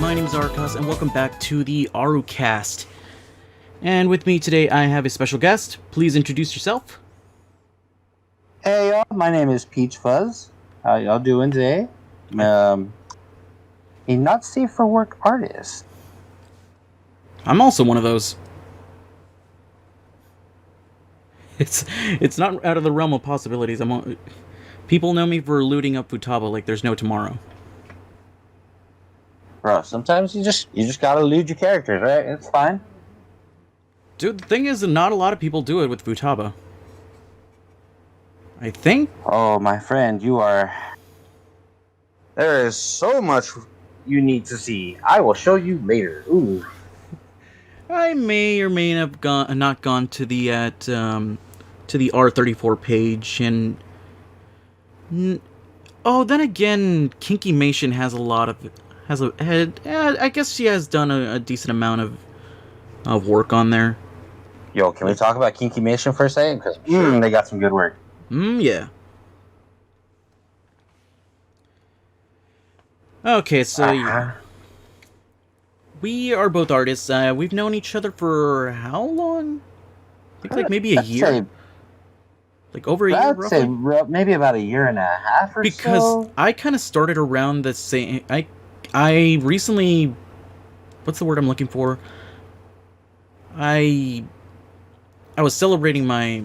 my name is Arcos, and welcome back to the AruCast. And with me today, I have a special guest. Please introduce yourself. Hey y'all, my name is PeachFuzzy. How y'all doing today? A not safe for work artist. I'm also one of those. It's not out of the realm of possibilities. People know me for looting up Futaba like there's no tomorrow. Bro, sometimes you just gotta lewd your characters, right? It's fine. Dude, the thing is, not a lot of people do it with Futaba. I think. Oh, my friend, there is so much you need to see. I will show you later. Ooh. I may or may have not gone to the R34 page, and then again, Kinky Mation has I guess she has done a decent amount of work on there. Yo, can we talk about Kinky Mation for a second? Because they got some good work. Yeah. Okay, so we are both artists. We've known each other for how long? I think like maybe a year. Like over a year, roughly? I'd say maybe about a year and a half or so. Because I kind of started around the same... I recently... What's the word I'm looking for? I was celebrating my...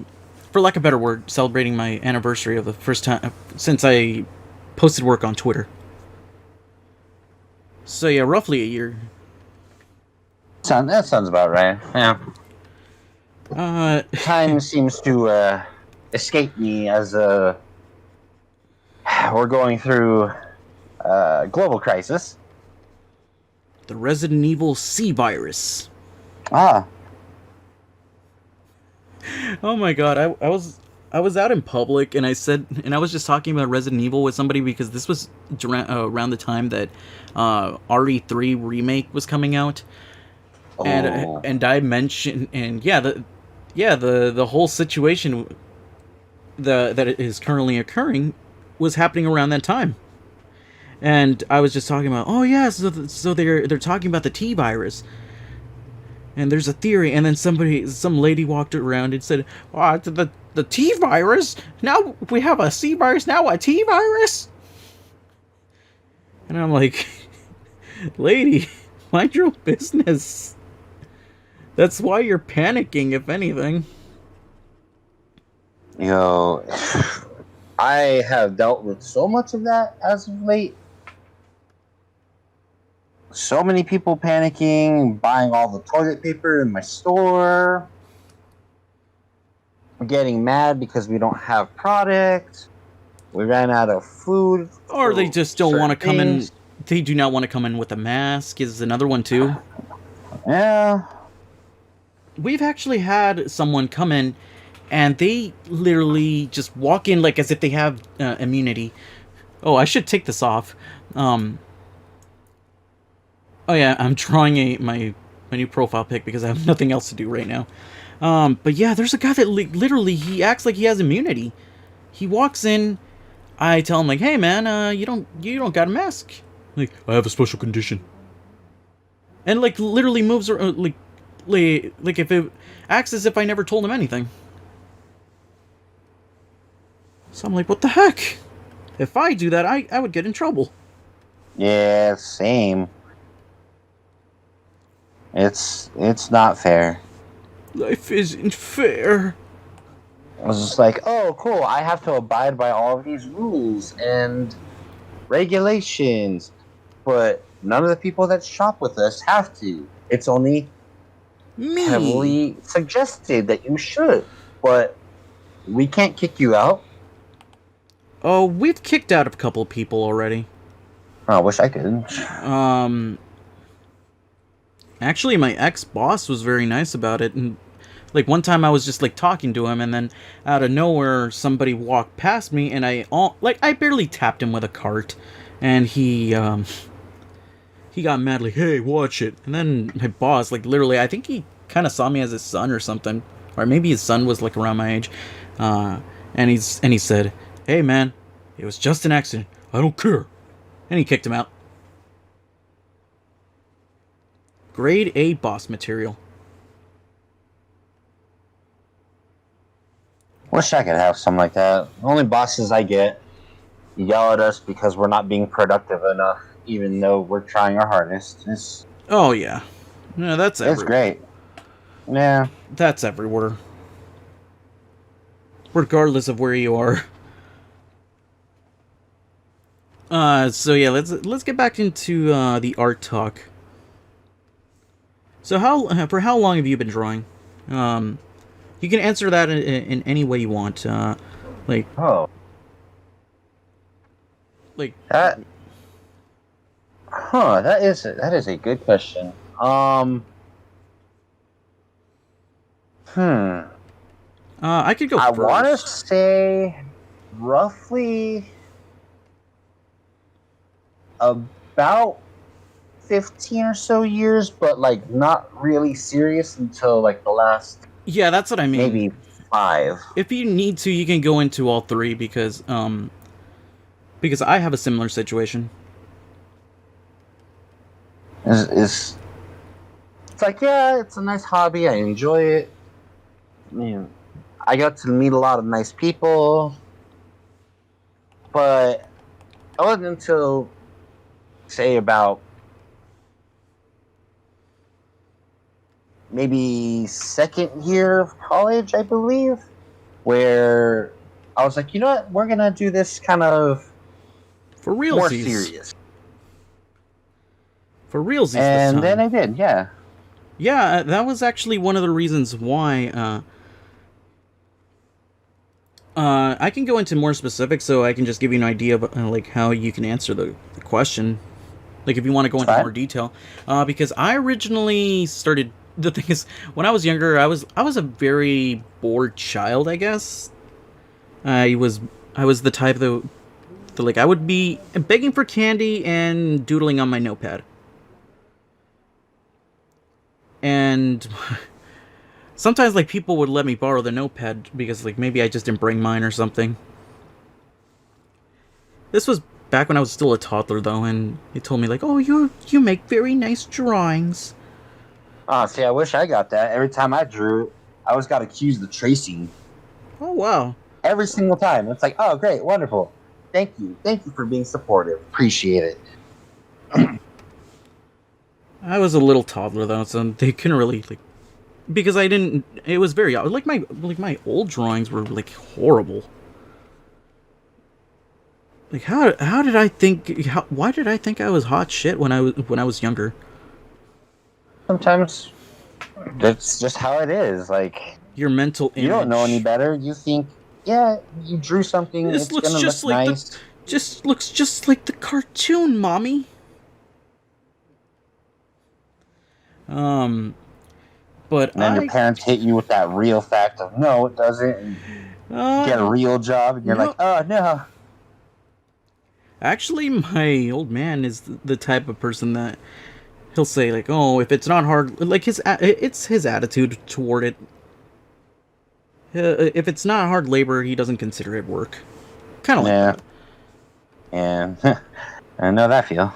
For lack of a better word, celebrating my anniversary of the first time since I posted work on Twitter. So yeah, roughly a year. That sounds about right. Yeah. Time seems to escape me as we're going through global crisis. The Resident Evil C virus. Ah. Oh my god, I was out in public and I was just talking about Resident Evil with somebody because this was around the time that RE3 remake was coming out. Oh. And I mentioned, and the whole situation that is currently occurring was happening around that time. And I was just talking about, oh yeah, so they're talking about the T virus. And there's a theory, and then some lady walked around and said, "Oh, the T virus? Now we have a C virus, now a T virus?" And I'm like, lady, mind your own business. That's why you're panicking, if anything. Yo, I have dealt with so much of that as of late. So many people panicking, buying all the toilet paper in my store. I'm getting mad because we don't have product. We ran out of food. Or they just don't want to come in. They do not want to come in with a mask is another one too. Yeah. We've actually had someone come in and they literally just walk in like as if they have immunity. Oh, I should take this off. Oh yeah, I'm drawing my new profile pic because I have nothing else to do right now. But yeah, there's a guy that literally he acts like he has immunity. He walks in, I tell him like, "Hey man, you don't got a mask." Like, "I have a special condition." And like literally moves around, like if it acts as if I never told him anything. So I'm like, what the heck? If I do that, I would get in trouble. Yeah, same. It's not fair. Life isn't fair. I was just like, oh, cool, I have to abide by all of these rules and regulations, but none of the people that shop with us have to. It's only me. Heavily suggested that you should, but we can't kick you out. Oh, we've kicked out a couple people already. I wish I could. Actually, my ex-boss was very nice about it, and like one time I was just like talking to him, and then out of nowhere somebody walked past me, and I barely tapped him with a cart, and he got mad like, "Hey, watch it!" And then my boss, like literally, I think he kind of saw me as his son or something, or maybe his son was like around my age, and he said, "Hey man, it was just an accident. I don't care," and he kicked him out. Grade A boss material. Wish I could have something like that. The only bosses I get yell at us because we're not being productive enough, even though we're trying our hardest. Oh yeah, no, that's It's everywhere. great. Yeah. That's everywhere, regardless of where you are. So yeah, let's get back into the art talk. So for how long have you been drawing? You can answer that in any way you want. Like Oh, like that. Huh. That is a good question. Hmm. I could go I want to first. say roughly about 15 or so years, but like not really serious until like the last Yeah, that's what I mean. maybe 5. If you need to, you can go into all three because I have a similar situation. Is It's like, yeah, it's a nice hobby. I enjoy it. I mean, I got to meet a lot of nice people, but it wasn't until say about maybe second year of college, I believe, where I was like, you know what, we're gonna do this kind of For more realsies. serious. For realsies this And then time. I did, yeah. Yeah, that was actually one of the reasons why. I can go into more specifics, so I can just give you an idea of like how you can answer the question. Like if you want to go It's into fine. more detail, because I originally started. The thing is, when I was younger, I was a very bored child. I guess I was the type that like I would be begging for candy and doodling on my notepad. And sometimes like people would let me borrow the notepad because like maybe I just didn't bring mine or something. This was back when I was still a toddler though, and they told me like, "Oh, you make very nice drawings." Oh, see, I wish I got that. Every time I drew, I always got accused of tracing. Oh wow. Every single time. It's like, oh, great, wonderful. Thank you. Thank you for being supportive. Appreciate it. I was a little toddler though, so they couldn't really like because I didn't. It was very like my old drawings were like horrible. Like how did I think? Why did I think I was hot shit when I was younger? Sometimes that's just how it is. Like, Your mental you don't know any image. better. You think, yeah, you drew something, This it's looks gonna just look like the nice. just looks just like the cartoon, mommy. Um, but And then your parents hit you with that real fact of, no, it doesn't. And you get a uh real job, and you're like, no, oh, no. actually, my old man is the type of person that he'll say like, "Oh, if it's not hard," like it's his attitude toward it. If it's not hard labor, he doesn't consider it work. Kind of like Yeah. that. And I know that feel.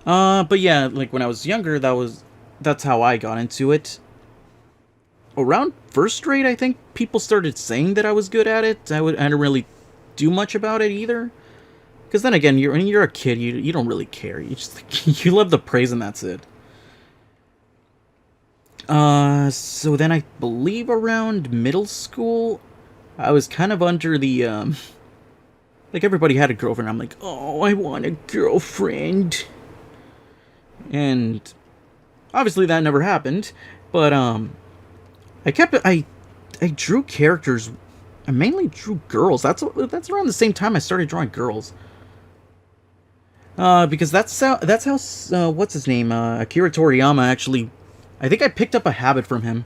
But yeah, like when I was younger, that's how I got into it. Around first grade, I think people started saying that I was good at it. I didn't really do much about it either. Because then again, when you're a kid, you don't really care. You just like, you love the praise and that's it. So then I believe around middle school, I was kind of under the like everybody had a girlfriend. I'm like, oh, I want a girlfriend, and obviously that never happened. But I kept I drew characters. I mainly drew girls. That's around the same time I started drawing girls. Because that's how what's his name? Akira Toriyama actually. I think I picked up a habit from him.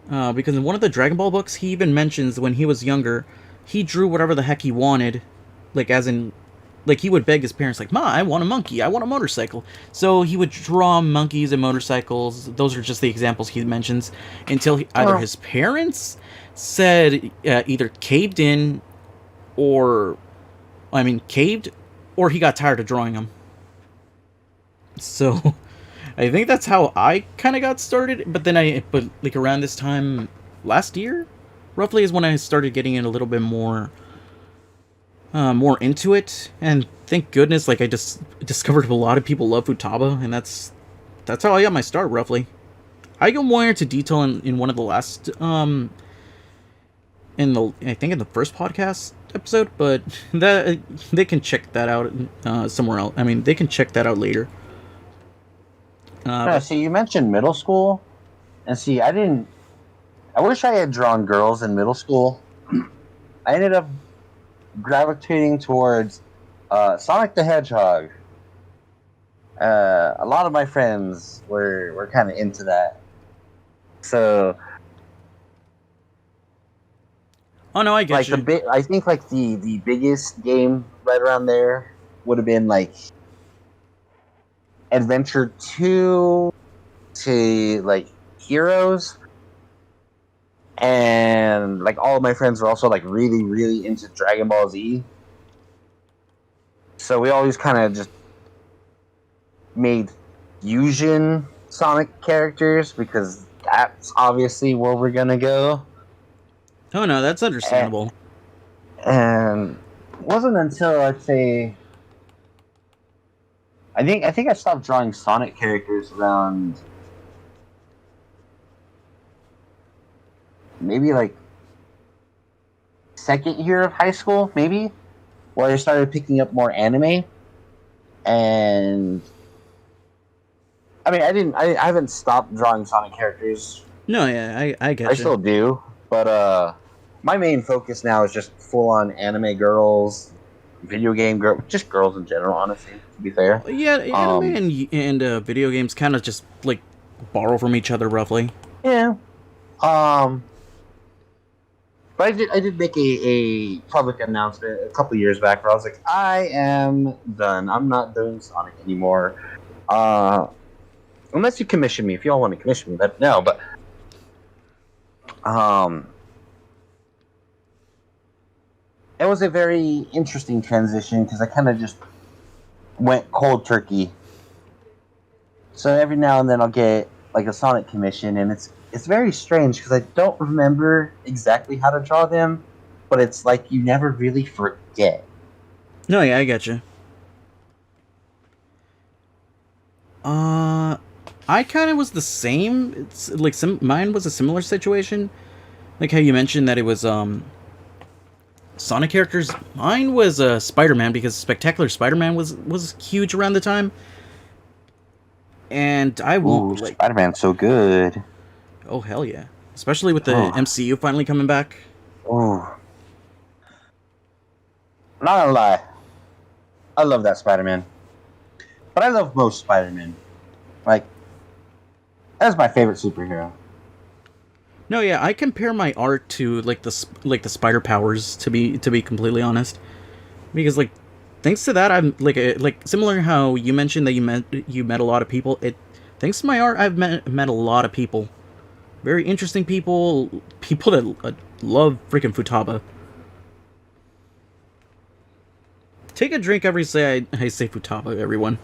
Because in one of the Dragon Ball books, he even mentions when he was younger, he drew whatever the heck he wanted, like as in, like he would beg his parents, like, "Ma, I want a monkey, I want a motorcycle." So he would draw monkeys and motorcycles. Those are just the examples he mentions until either Oh. his parents said either caved in, or I mean caved, or he got tired of drawing them. So I think that's how I kind of got started. But then but like around this time last year, roughly, is when I started getting in a little bit more into it. And thank goodness, like I just discovered a lot of people love Futaba, and that's how I got my start, roughly. I go more into detail in one of the last in the I think in the first podcast episode, but that they can check that out somewhere else. I mean, they can check that out later. No, see, you mentioned middle school, and see, I didn't. I wish I had drawn girls in middle school. I ended up gravitating towards Sonic the Hedgehog. A lot of my friends were kind of into that. So, Oh no, I get like you. I think like the biggest game right around there would have been like Adventure 2 to like Heroes, and like all of my friends were also like really really into Dragon Ball Z. So we always kind of just made fusion Sonic characters because that's obviously where we're gonna go. Oh no, that's understandable. And it wasn't until I'd say I think I stopped drawing Sonic characters around maybe like second year of high school, maybe, where I started picking up more anime. And I mean, I haven't stopped drawing Sonic characters. No, yeah, I get I you. still do, but my main focus now is just full on anime girls, video game girl, just girls in general. Honestly, to be fair. Yeah, anime and video games kind of just like borrow from each other roughly. Yeah. Um. But I did make a public announcement a couple years back where I was like, I am done. I'm not doing Sonic anymore. Unless you commission me. If y'all want to commission me, but no. But it was a very interesting transition because I kind of just went cold turkey. So every now and then I'll get like a Sonic commission, and it's very strange because I don't remember exactly how to draw them, but it's like you never really forget. No, yeah, I get you. I kind of was the same. It's like mine was a similar situation. Like how you mentioned that it was Sonic characters. Mine was Spider-Man because Spectacular Spider-Man was huge around the time. And I won't like Spider-Man's so good. Oh hell yeah. Especially with the MCU finally coming back. Oh. Not gonna lie. I love that Spider-Man. But I love most Spider-Man. Like, that's my favorite superhero. No, yeah, I compare my art to like the spider powers to be completely honest, because like thanks to that I'm like similar how you mentioned that you met a lot of people. Thanks to my art I've met a lot of people, very interesting people that love freaking Futaba. Take a drink every say I say Futaba, everyone.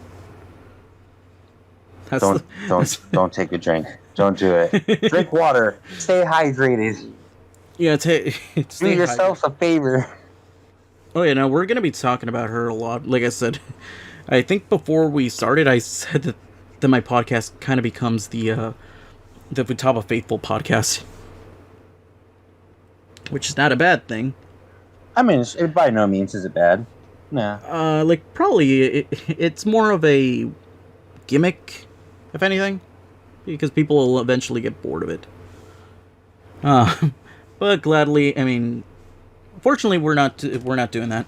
Don't take a drink. Don't do it. Drink water. Stay hydrated. Yeah, do yourself a favor. Oh yeah, no, we're gonna be talking about her a lot. Like I said, I think before we started, I said that my podcast kind of becomes the Futaba Faithful podcast, which is not a bad thing. I mean, it by no means is it bad. Nah. Like probably it's more of a gimmick, if anything, because people will eventually get bored of it. But gladly, I mean, fortunately, we're not doing that.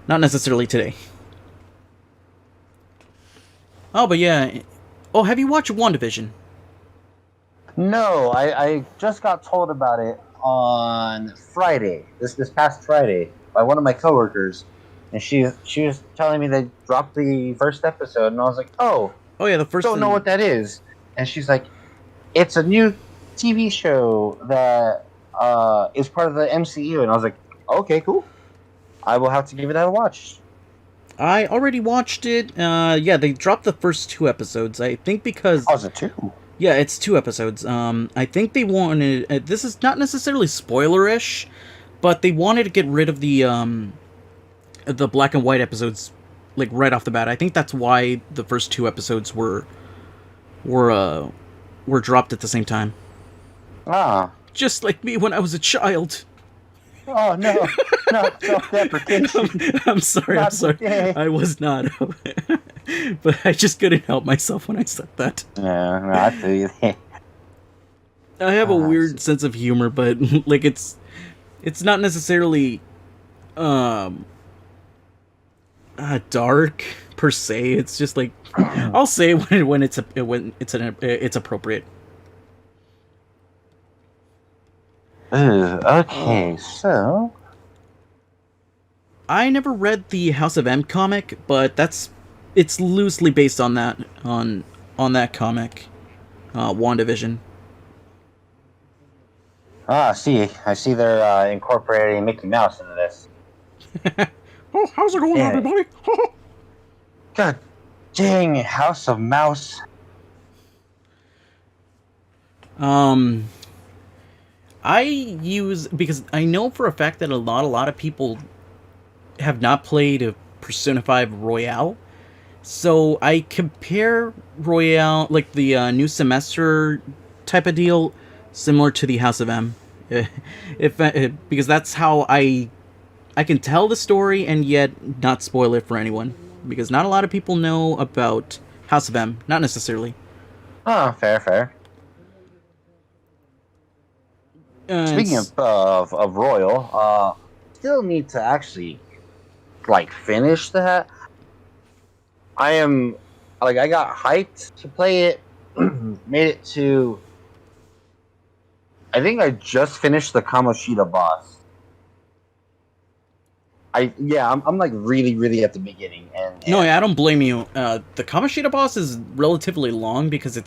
Not necessarily today. Oh, but yeah. Oh, have you watched WandaVision? No, I just got told about it on Friday. This past Friday by one of my coworkers, and she was telling me they dropped the first episode, and I was like, oh yeah, the first. Don't know what that is, and she's like, it's a new TV show that is part of the MCU, and I was like, okay, cool. I will have to give it a watch. I already watched it. Yeah, they dropped the first 2 episodes. I think because Oh, is it two? yeah, it's 2 episodes. I think they wanted. This is not necessarily spoilerish, but they wanted to get rid of the black and white episodes, like right off the bat. I think that's why the first 2 episodes were uh were dropped at the same time. Ah. Just like me when I was a child. Oh no, not self-deprecation. I'm sorry. I'm Not sorry. today. I was not. But I just couldn't help myself when I said that. Yeah, no, I feel you there. I have a Ah, weird sense of humor, but like it's not necessarily um dark per se. It's just like I'll say when it's appropriate. Okay, so I never read the House of M comic, but it's loosely based on that comic, WandaVision. I see they're incorporating Mickey Mouse into this. Oh, how's it going, Yeah. everybody? God dang, House of Mouse. I use because I know for a fact that a lot of people have not played a Persona 5 Royale. So I compare Royale, like the new semester type of deal, similar to the House of M. Because that's how I can tell the story and yet not spoil it for anyone. Because not a lot of people know about House of M, not necessarily. Oh, fair. Speaking of Royal, still need to actually like finish that. I got hyped to play it, made it to. I think I just finished the Kamoshida boss. I'm like really at the beginning, and No, yeah, I don't blame you. The Kamoshida boss is relatively long because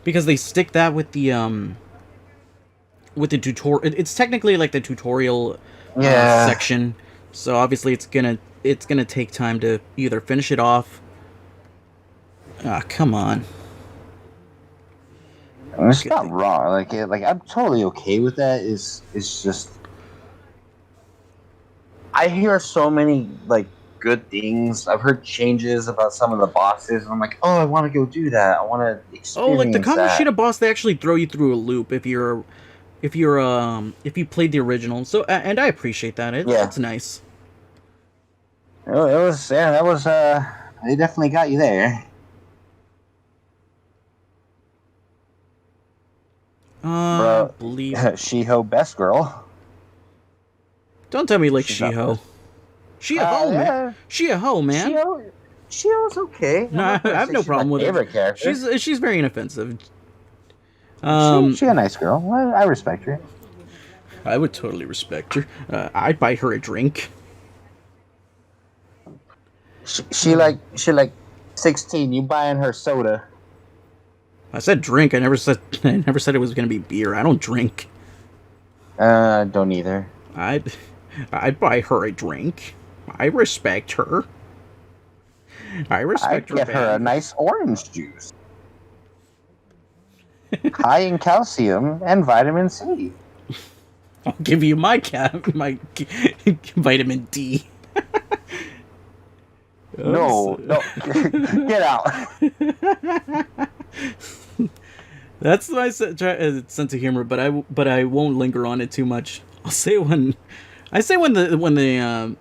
they stick that with the tutorial. It's technically like the tutorial section, so obviously it's gonna take time to either finish it off. Ah, come on. it's not wrong. Like I'm totally okay with that. It's just I hear so many like good things. I've heard changes about some of the bosses, and I'm like, oh, I want to go do that. I want to experience Oh, like the Kamoshida that. boss, they actually throw you through a loop if you played the original. So and I appreciate that. Yeah. It's nice. That was they definitely got you there. I Bro, believe. Shiho best girl. Don't tell me like She's not Shiho. best. She a hoe, man. Yeah. She a hoe, man. Shiho's okay. No, I have no problem with her. Favorite character. She's very inoffensive. She a nice girl. I respect her. I would totally respect her. I'd buy her a drink. She like 16. You buying her soda? I said drink. I never said it was gonna be beer. I don't drink. Don't either. I'd buy her a drink. I respect her. I respect I'd get her a value. nice orange juice. High in calcium and vitamin C. I'll give you my vitamin D. No, get out. That's my sense of humor, but I won't linger on it too much. I'll say when the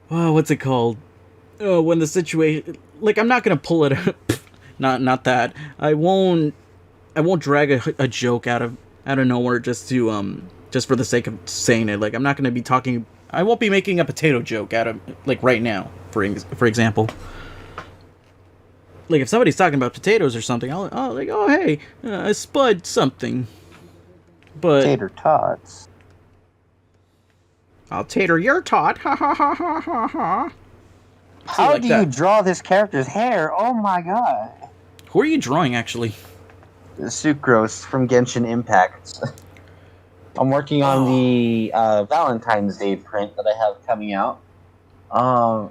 what's it called? When the situation, like, I'm not gonna pull it up. Not that. I won't drag a joke out of nowhere just for the sake of saying it. Like, I'm not gonna be talking. I won't be making a potato joke out of, like, right now. For example. Like, if somebody's talking about potatoes or something, I'll like, oh hey, Spud something. But Tater tots. I'll tater your tot. Ha ha ha ha ha ha. How like do that. you draw this character's hair? Oh my god. Who are you drawing, actually? Sucrose from Genshin Impact. I'm working on the Valentine's Day print that I have coming out. Um,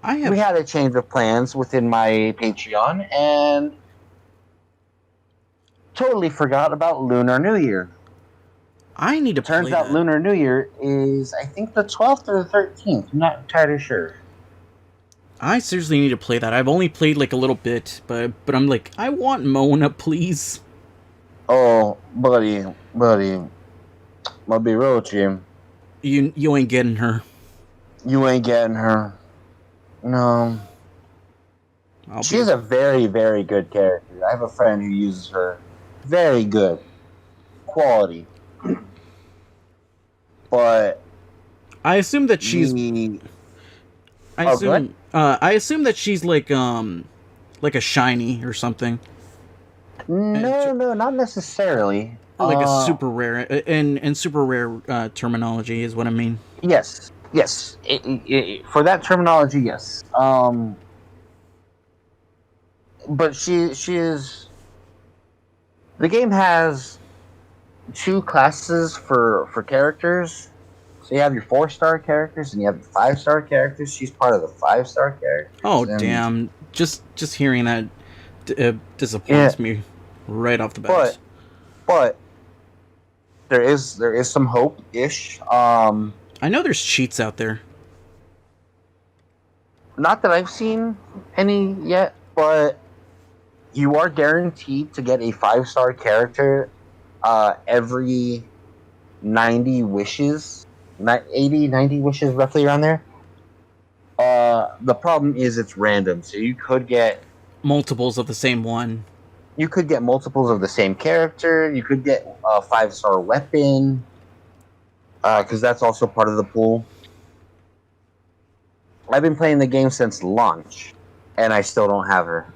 I we have. had a change of plans within my Patreon and totally forgot about Lunar New Year. I need to Turns play out that. Lunar New Year is, I think, the 12th or the 13th. I'm not entirely sure. I seriously need to play that. I've only played like a little bit, but I'm like, I want Mona, please. Oh, buddy, I'll be real with you. You ain't getting her. You ain't getting her. No. I'll be. She's a very, very good character. I have a friend who uses her. Very good. Quality. But I assume that she's. the I oh good? assume. I assume that she's like a shiny or something, No, not necessarily. or like a super rare. In super rare terminology is what I mean. Yes. For that terminology, yes. But she is. The game has two classes for characters. So you have your 4-star characters and you have your 5-star characters. She's part of the 5-star Oh characters, and damn! Just hearing that yeah. disappoints me right off the bat. But but there is some hope ish. I know there's cheats out there. Not that I've seen any yet, but you are guaranteed to get a 5-star character every 90 wishes, 80, 90 wishes, roughly around there. The problem is it's random, so Multiples of the same one. you could get multiples of the same character. You could get a 5-star weapon, because that's also part of the pool. I've been playing the game since launch, and I still don't have her.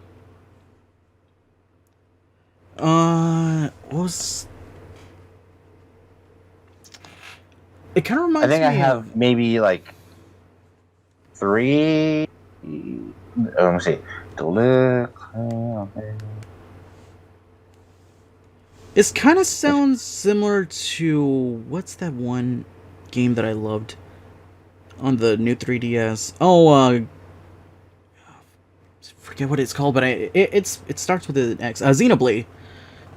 What was it? Kind of I reminds think I me of. have maybe like 3. Let me see. It kind of sounds similar to what's that one game that I loved on the new 3DS? Oh, forget what it's called, but it starts with an X. Xenoblade,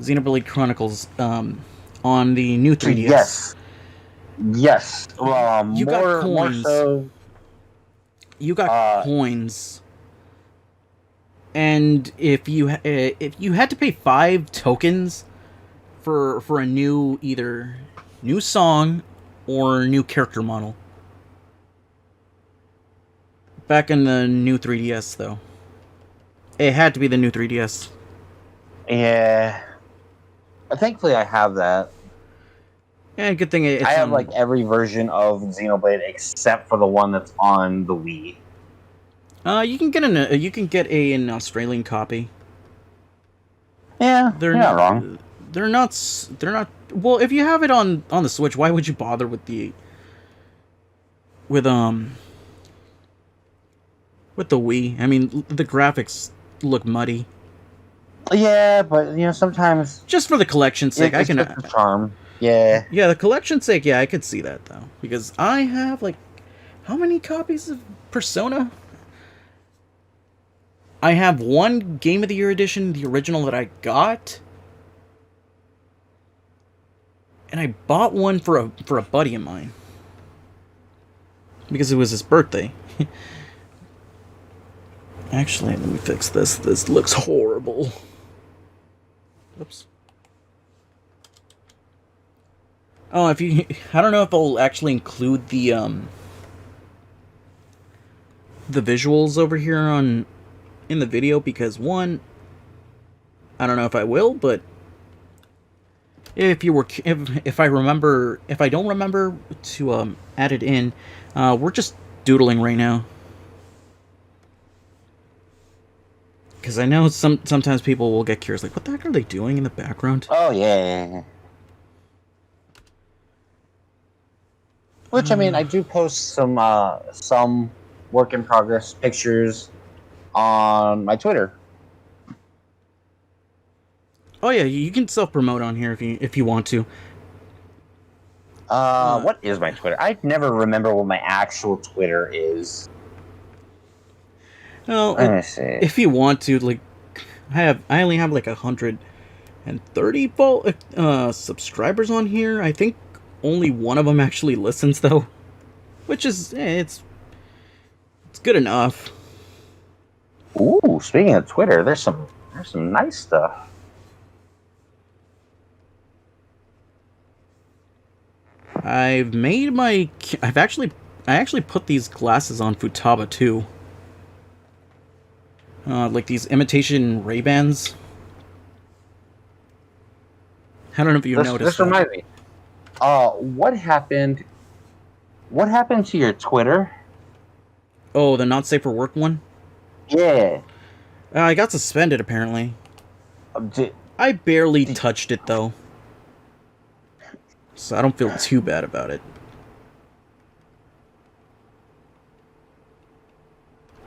Xenoblade Chronicles. On the new 3DS. Yes. You got More coins. so. You got coins, and if you had to pay 5 tokens for a new either new song or new character model. Back in the new 3DS, though, it had to be the new 3DS. Yeah. Thankfully, I have that. Yeah, good thing it's I have like every version of Xenoblade except for the one that's on the Wii. You can get an Australian copy. Yeah, you're not wrong. They're not. Well, if you have it on the Switch, why would you bother with the Wii? I mean, the graphics look muddy. Yeah, but sometimes Just for the collection's sake, I it's can. just the charm. Yeah. Yeah, the collection's sake, yeah, I could see that though, because I have like, how many copies of Persona? I have one Game of the Year edition, the original that I got, and I bought one for a buddy of mine because it was his birthday. Actually, let me fix this. This looks horrible. Oops. Oh, I don't know if I'll actually include the visuals over here in the video, because one, I don't know if I will, but if I don't remember to add it in, we're just doodling right now. Because I know sometimes people will get curious, like, what the heck are they doing in the background? Oh yeah. Which, I mean, I do post some work in progress pictures on my Twitter. Oh yeah, you can self promote on here if you want to. What is my Twitter? I never remember what my actual Twitter is. No, Let me see. if you want to, like, I only have like 130 subscribers on here. I think only one of them actually listens though, which is it's good enough. Ooh, speaking of Twitter, there's some nice stuff. I actually put these glasses on Futaba too. Like these imitation Ray-Bans. I don't know if you noticed. This reminds me. What happened? What happened to your Twitter? Oh, the not safe for work one? Yeah. I got suspended apparently. I barely touched it though, so I don't feel too bad about it.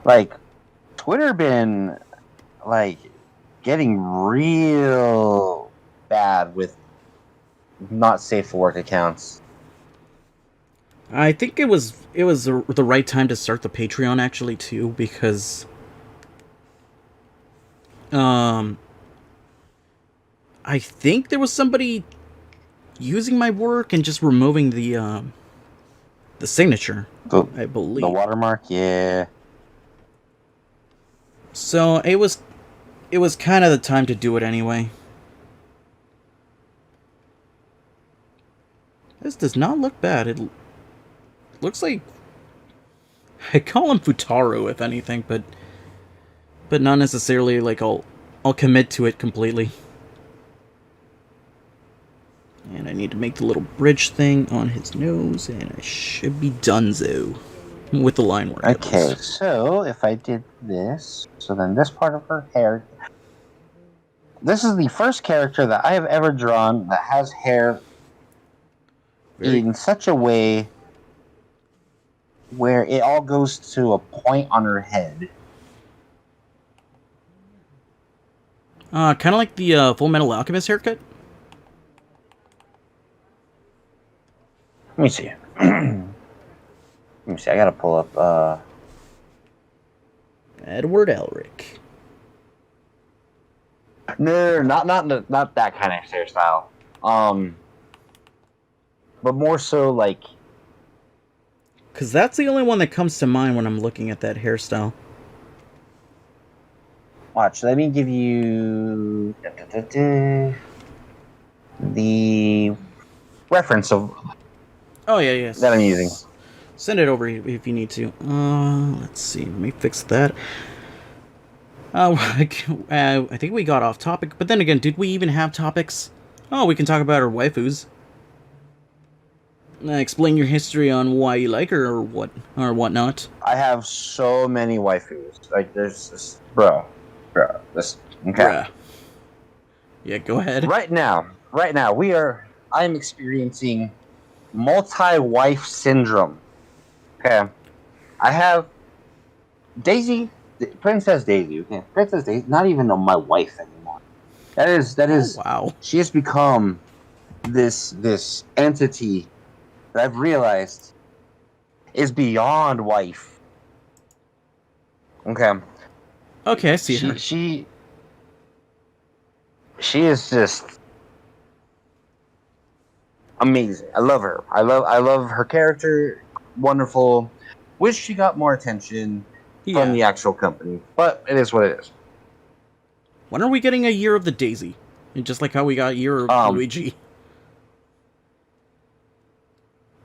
Like, Twitter been like getting real bad with not safe for work accounts. I think it was the right time to start the Patreon actually too, because I think there was somebody using my work and just removing the signature. I believe the watermark, yeah. So it was kind of the time to do it anyway. This does not look bad. It looks like I call him Futaro if anything, but not necessarily like I'll commit to it completely. And I need to make the little bridge thing on his nose, and I should be donezo with the line work. Okay, so if I did this, so then this part of her hair. This is the first character that I have ever drawn that has hair in such a way where it all goes to a point on her head. Kind of like the Full Metal Alchemist haircut. Let me see. Let me see. I gotta pull up. Edward Elric. No, not that kind of hairstyle. But more so like. Because that's the only one that comes to mind when I'm looking at that hairstyle. Watch, let me give you the reference of. Oh yeah, yes. That I'm using. Send it over if you need to. Let's see. Let me fix that. I think we got off topic, but then again, did we even have topics? Oh, we can talk about our waifus. Explain your history on why you like her or whatnot. I have so many waifus. Like, there's this, bro, this. Okay. Bruh. Yeah, go ahead. Right now, I'm experiencing multi-wife syndrome. Okay, I have Daisy, Princess Daisy. Okay, Princess Daisy, not even my wife anymore. That is. Oh, wow. She has become this entity that I've realized is beyond wife. Okay. Okay, I see her. She is just amazing. I love her. I love her character. Wonderful. Wish she got more attention from the actual company, but it is what it is. When are we getting a Year of the Daisy? Just like how we got Year of Luigi.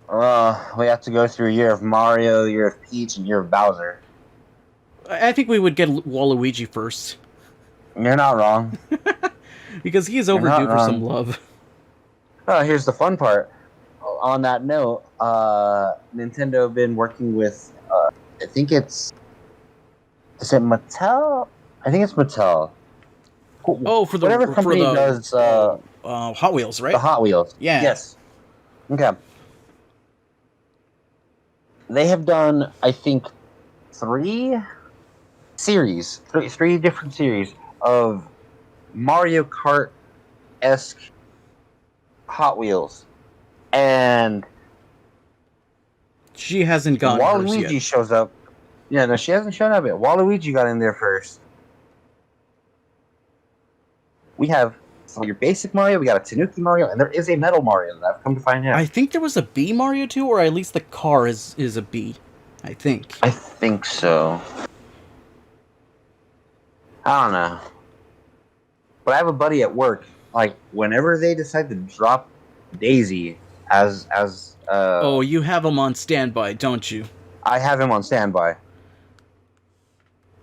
We have to go through a Year of Mario, Year of Peach, and Year of Bowser. I think we would get Waluigi first. You're not wrong. Because he is overdue for some love. Oh, here's the fun part. On that note, Nintendo have been working with, I think is it Mattel? I think it's Mattel. Oh, for the whatever company does Hot Wheels, right? The Hot Wheels. Yeah. Yes. Okay. They have done, I think, three different series of Mario Kart-esque Hot Wheels. And She hasn't gotten hers yet. Waluigi shows up. Yeah, no, she hasn't shown up yet. Waluigi got in there first. We have your basic Mario, we got a Tanuki Mario, and there is a Metal Mario that I've come to find out. I think there was a B Mario too, or at least the car is a B. I think. I think so. I don't know. But I have a buddy at work, like, whenever they decide to drop Daisy as Oh, you have him on standby, don't you? I have him on standby.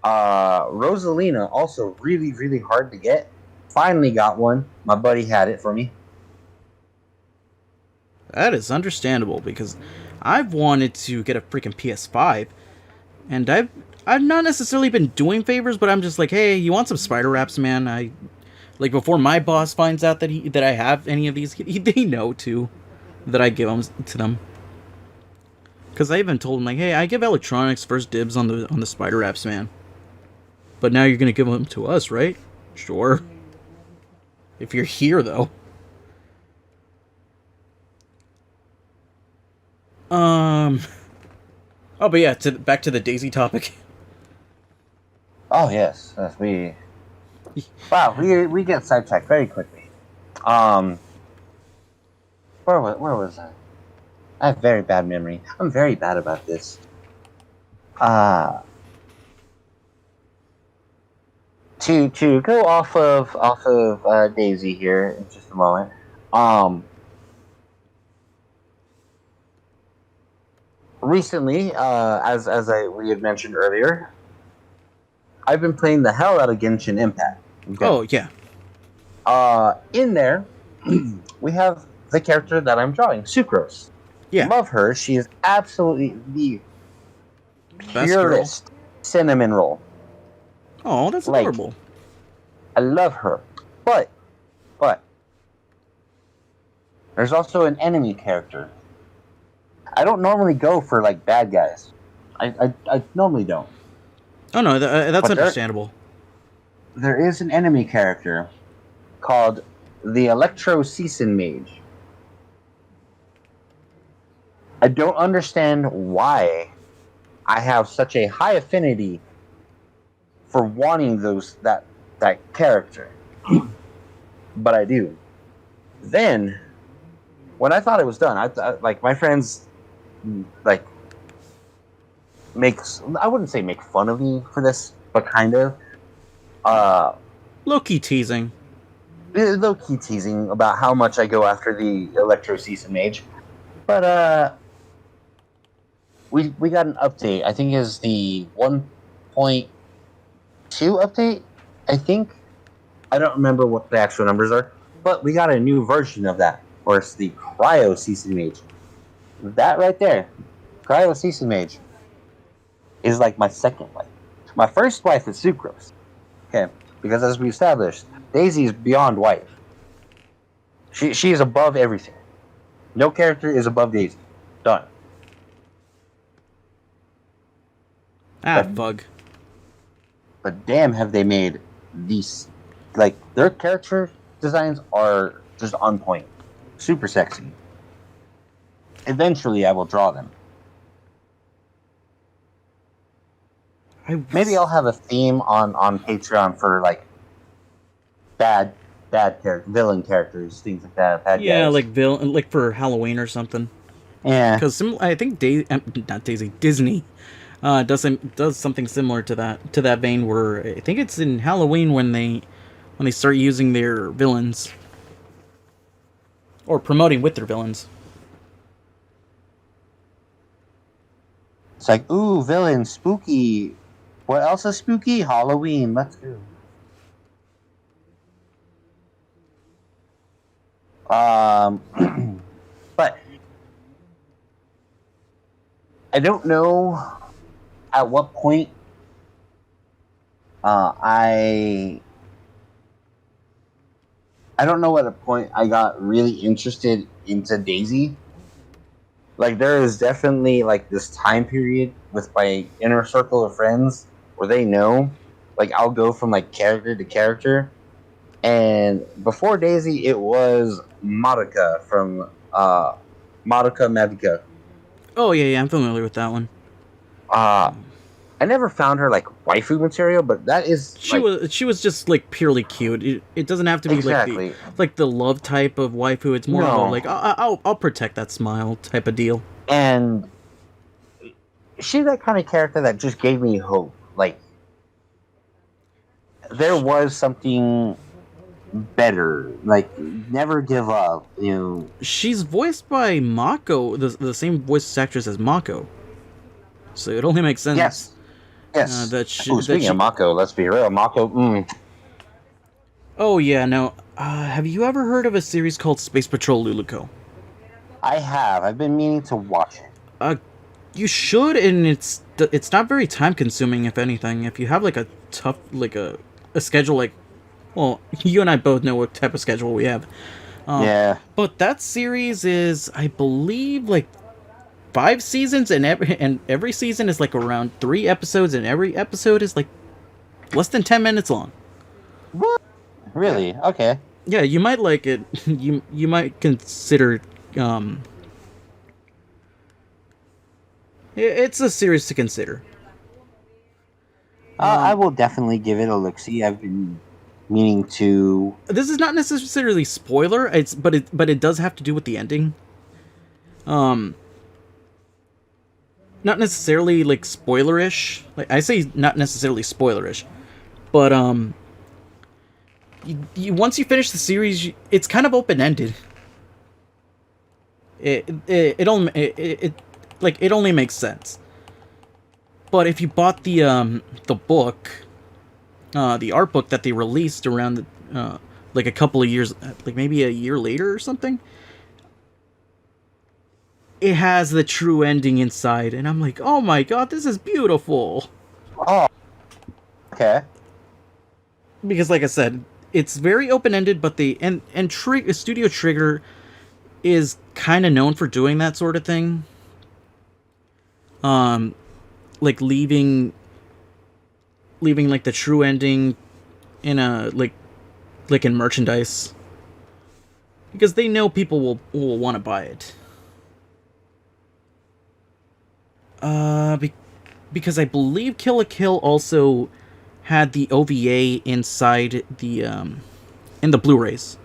Rosalina, also really, really hard to get. Finally got one. My buddy had it for me. That is understandable because I've wanted to get a freaking PS5, and I've not necessarily been doing favors, but I'm just like, hey, you want some spider wraps, man? I like before my boss finds out that I have any of these, they know too that I give them to them. Because I even told him like, hey, I give electronics first dibs on the spider wraps, man. But now you're gonna give them to us, right? Sure. If you're here, though. Oh, but yeah, back to the Daisy topic. Oh yes, Wow, we get sidetracked very quickly. Where was I? I have very bad memory. I'm very bad about this. To go off of Daisy here in just a moment. Recently, we had mentioned earlier, I've been playing the hell out of Genshin Impact. Okay. Oh yeah. In there, we have the character that I'm drawing, Sucrose. Yeah. Love her. She is absolutely the best purest cinnamon roll. Oh, that's adorable. I love her. But there's also an enemy character. I don't normally go for like bad guys. I normally don't. Oh no, that's understandable. There is an enemy character called the Electro Season Mage. I don't understand why I have such a high affinity for wanting that character, but I do. Then, when I thought it was done, I like my friends, like I wouldn't say make fun of me for this, but kind of. Low-key teasing. Low-key teasing about how much I go after the Electro Season Mage. But, we got an update. I think is the 1.2 update, I think. I don't remember what the actual numbers are. But we got a new version of that. Or it's the Cryo Season Mage. That right there, Cryo Season Mage, is like my second wife. My first wife is Sucrose. Okay, because as we established, Daisy is beyond wife. She is above everything. No character is above Daisy. Done. Bug. But damn, have they made these, like, their character designs are just on point. Super sexy. Eventually, I will draw them. Maybe I'll have a theme on Patreon for, like, bad villain characters, things like that. Bad yeah, guys. like for Halloween or something. Yeah. Because I think Disney does something similar to that vein. Where I think it's in Halloween when they start using their villains or promoting with their villains. It's like, ooh, villain, spooky. What else is spooky? Halloween. Let's go. But I don't know at what point I don't know at a point I got really interested into Daisy. Like, there is definitely, like, this time period with my inner circle of friends where they know, like, I'll go from, like, character to character. And before Daisy, it was Madoka from Madoka Magica. Oh yeah, I'm familiar with that one. Uh, I never found her like waifu material, but that is like She was just like purely cute. It doesn't have to be exactly like the love type of waifu. It's more of a like no, I'll protect that smile type of deal. and she's that kind of character that just gave me hope. Like there was something better. Like never give up. You know. She's voiced by Mako, the same voice actress as Mako. So it only makes sense. Yes. Yes. Oh, That speaking she. of Mako, let's be real. Mako. Oh yeah, no. Have you ever heard of a series called Space Patrol Luluko? I have. I've been meaning to watch it. You should, and it's not very time consuming. If anything, if you have like a tough a schedule like, well, you and I both know what type of schedule we have. Yeah. But that series is, I believe, like 5 seasons, and every season is like around 3 episodes, and every episode is like less than 10 minutes long. What? Really? Okay. Yeah, you might like it. You might consider. It's a series to consider. I will definitely give it a look. See, I've been meaning to. This is not necessarily spoiler. But it does have to do with the ending. Not necessarily like spoilerish. Like I say, not necessarily spoilerish, but you once you finish the series, it's kind of open ended. It only makes sense. But if you bought the book, the art book that they released around like a couple of years, like maybe a year later or something, it has the true ending inside, and I'm like, oh my god, this is beautiful. Oh. Okay. Because, like I said, it's very open ended, but Studio Trigger is kind of known for doing that sort of thing. Like leaving like the true ending in a like in merchandise, because they know people will want to buy it. Because I believe Kill la Kill also had the OVA inside the in the Blu-rays.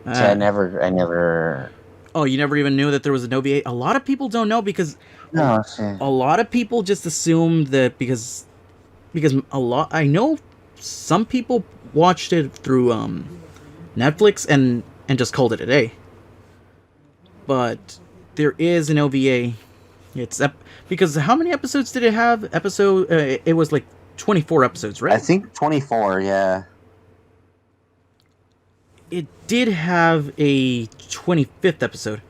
So I never. Oh, you never even knew that there was an OVA? A lot of people don't know, because No. a lot of people just assume that because I know some people watched it through Netflix and just called it a day. But there is an OVA. Because how many episodes did it have? It was like 24 episodes, right? I think 24. Yeah. It did have a 25th episode,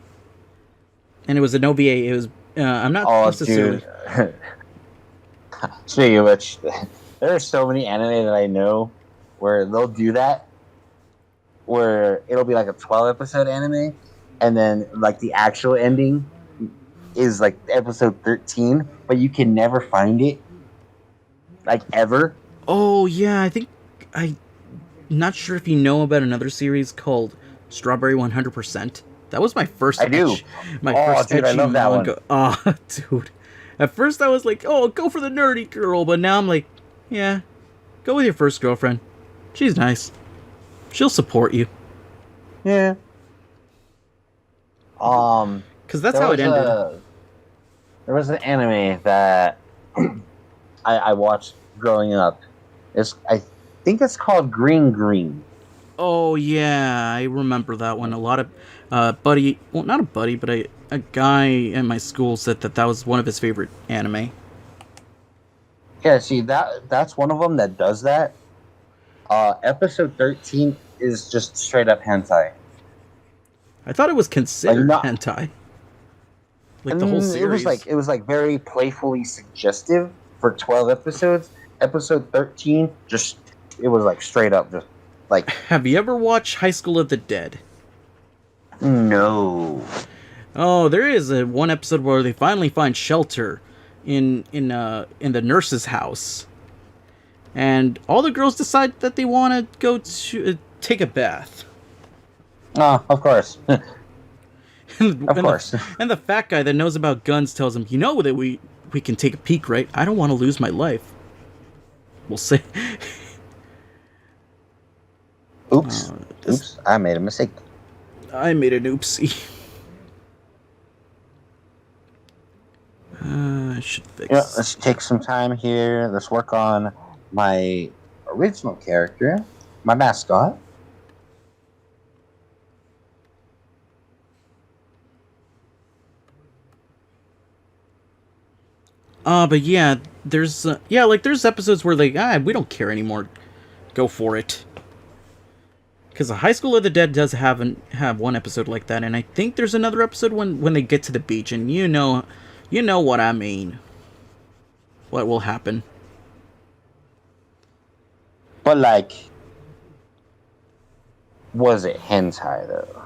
and it was an OVA. It was I'm not necessarily. Dude. Speaking of which, there are so many anime that I know where they'll do that, where it'll be like a 12-episode anime, and then like the actual ending is like episode 13, but you can never find it, like ever. Oh yeah, I think I'm not sure if you know about another series called Strawberry 100%. That was my first. I do. Dude, I love that one. Oh, dude. At first I was like, oh, go for the nerdy girl, but now I'm like, yeah, go with your first girlfriend. She's nice. She'll support you. Yeah. Because that's how it ended. There was an anime that I watched growing up. I think it's called Green Green. Oh yeah, I remember that one. A lot of not a buddy, but a guy in my school said that was one of his favorite anime. Yeah, see that's one of them that does that. Episode 13 is just straight up hentai. I thought it was considered hentai. Like the whole series. It was like very playfully suggestive for 12 episodes. Episode 13 it was like straight up just like. Have you ever watched High School of the Dead? No. Oh, there is one episode where they finally find shelter in the nurse's house, and all the girls decide that they want to go to take a bath. Oh, of course. and, Of the course. and the fat guy that knows about guns tells him, "You know that we can take a peek, right? I don't want to lose my life." We'll see. Oops. This Oops. I made a mistake. I made an oopsie. I should Yeah, fix. let's take some time here. Let's work on my original character, my mascot. But yeah, there's episodes where we don't care anymore. Go for it. Because the High School of the Dead does have one episode like that, and I think there's another episode when they get to the beach, and you know what I mean. What will happen? But like, was it hentai though?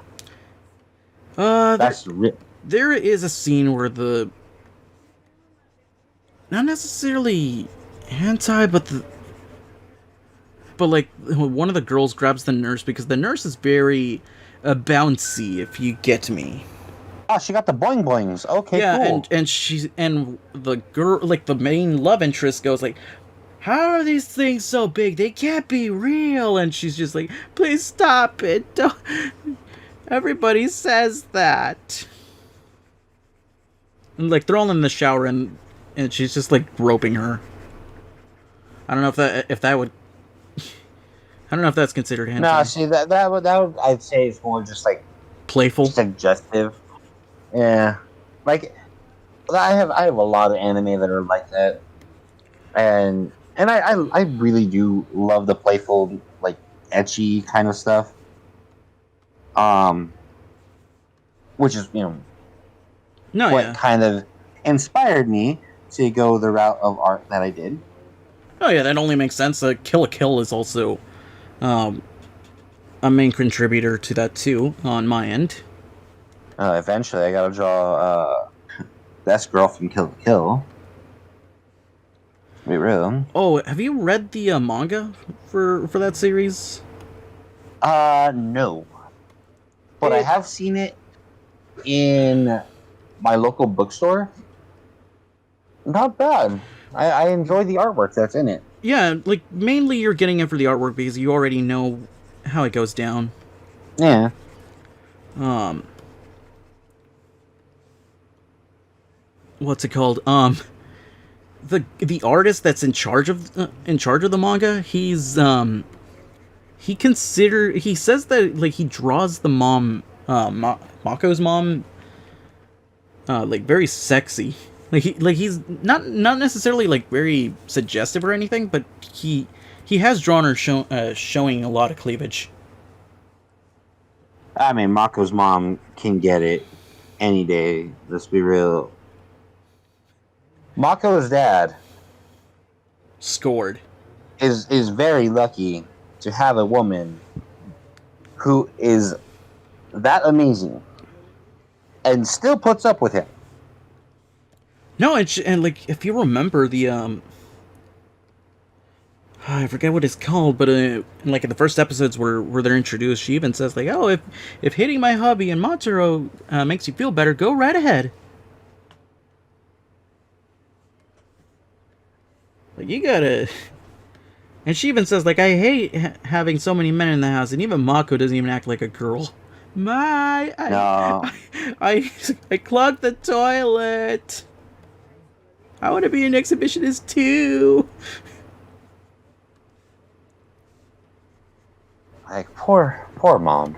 There, That's re- there is a scene where not necessarily hentai, but like one of the girls grabs the nurse because the nurse is very bouncy, if you get me. Oh, she got the boing boings. Okay, Yeah, cool. and the girl, like the main love interest, goes like, "How are these things so big? They can't be real." And she's just like, "Please stop it! Don't." Everybody says that. And like they're all in the shower, and she's just like groping her. I don't know if that would. I don't know if that's considered No, hentai. see that would I'd say it's more just like Playful. suggestive. Yeah, like I have a lot of anime that are like that, and I really do love the playful, like etchy kind of stuff. Um, which is No, what yeah. kind of inspired me to go the route of art that I did. Oh yeah, that only makes sense. Kill a Kill is also um, a main contributor to that too on my end. Eventually, I gotta draw Best Girl from Kill la Kill. Be real. Oh, have you read the manga for that series? No, but I It, have seen it in my local bookstore. Not bad. I enjoy the artwork that's in it. yeah, like mainly you're getting it for the artwork because you already know how it goes down. Yeah. Um, what's it called? The artist that's in charge of the manga, he says that like he draws the mom, Mako's mom, like very sexy. He's not necessarily like very suggestive or anything, but he has drawn her showing a lot of cleavage. I mean, Mako's mom can get it any day. Let's be real. Mako's dad Scored. is very lucky to have a woman who is that amazing and still puts up with him. No, and like if you remember the I forget what it's called, but like in the first episodes where they're introduced, she even says like, "Oh, if hitting my hubby and Matsuro makes you feel better, go right ahead." Like you gotta. And she even says like, "I hate having so many men in the house," and even Mako doesn't even act like a girl. No, I clogged the toilet. I want to be an exhibitionist too. like poor mom.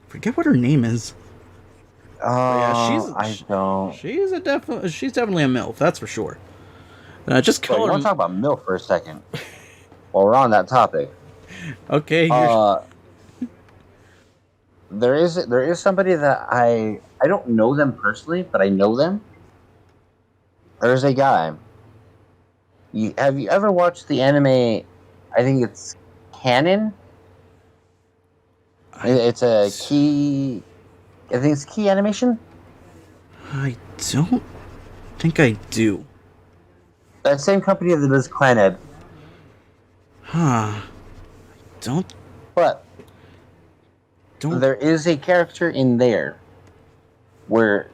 Forget what her name is. But yeah, I don't. she's definitely a MILF, that's for sure. Just So you call want to her. talk about milk for a second? While we're on that topic, Okay, you're. uh, there is somebody that I don't know them personally, but I know them. There's a guy. Have you ever watched the anime? I think it's Canon. It's a key. I think it's Key Animation. I don't think I do. That same company that does Clannad. Huh. Don't. But Don't. there is a character in there where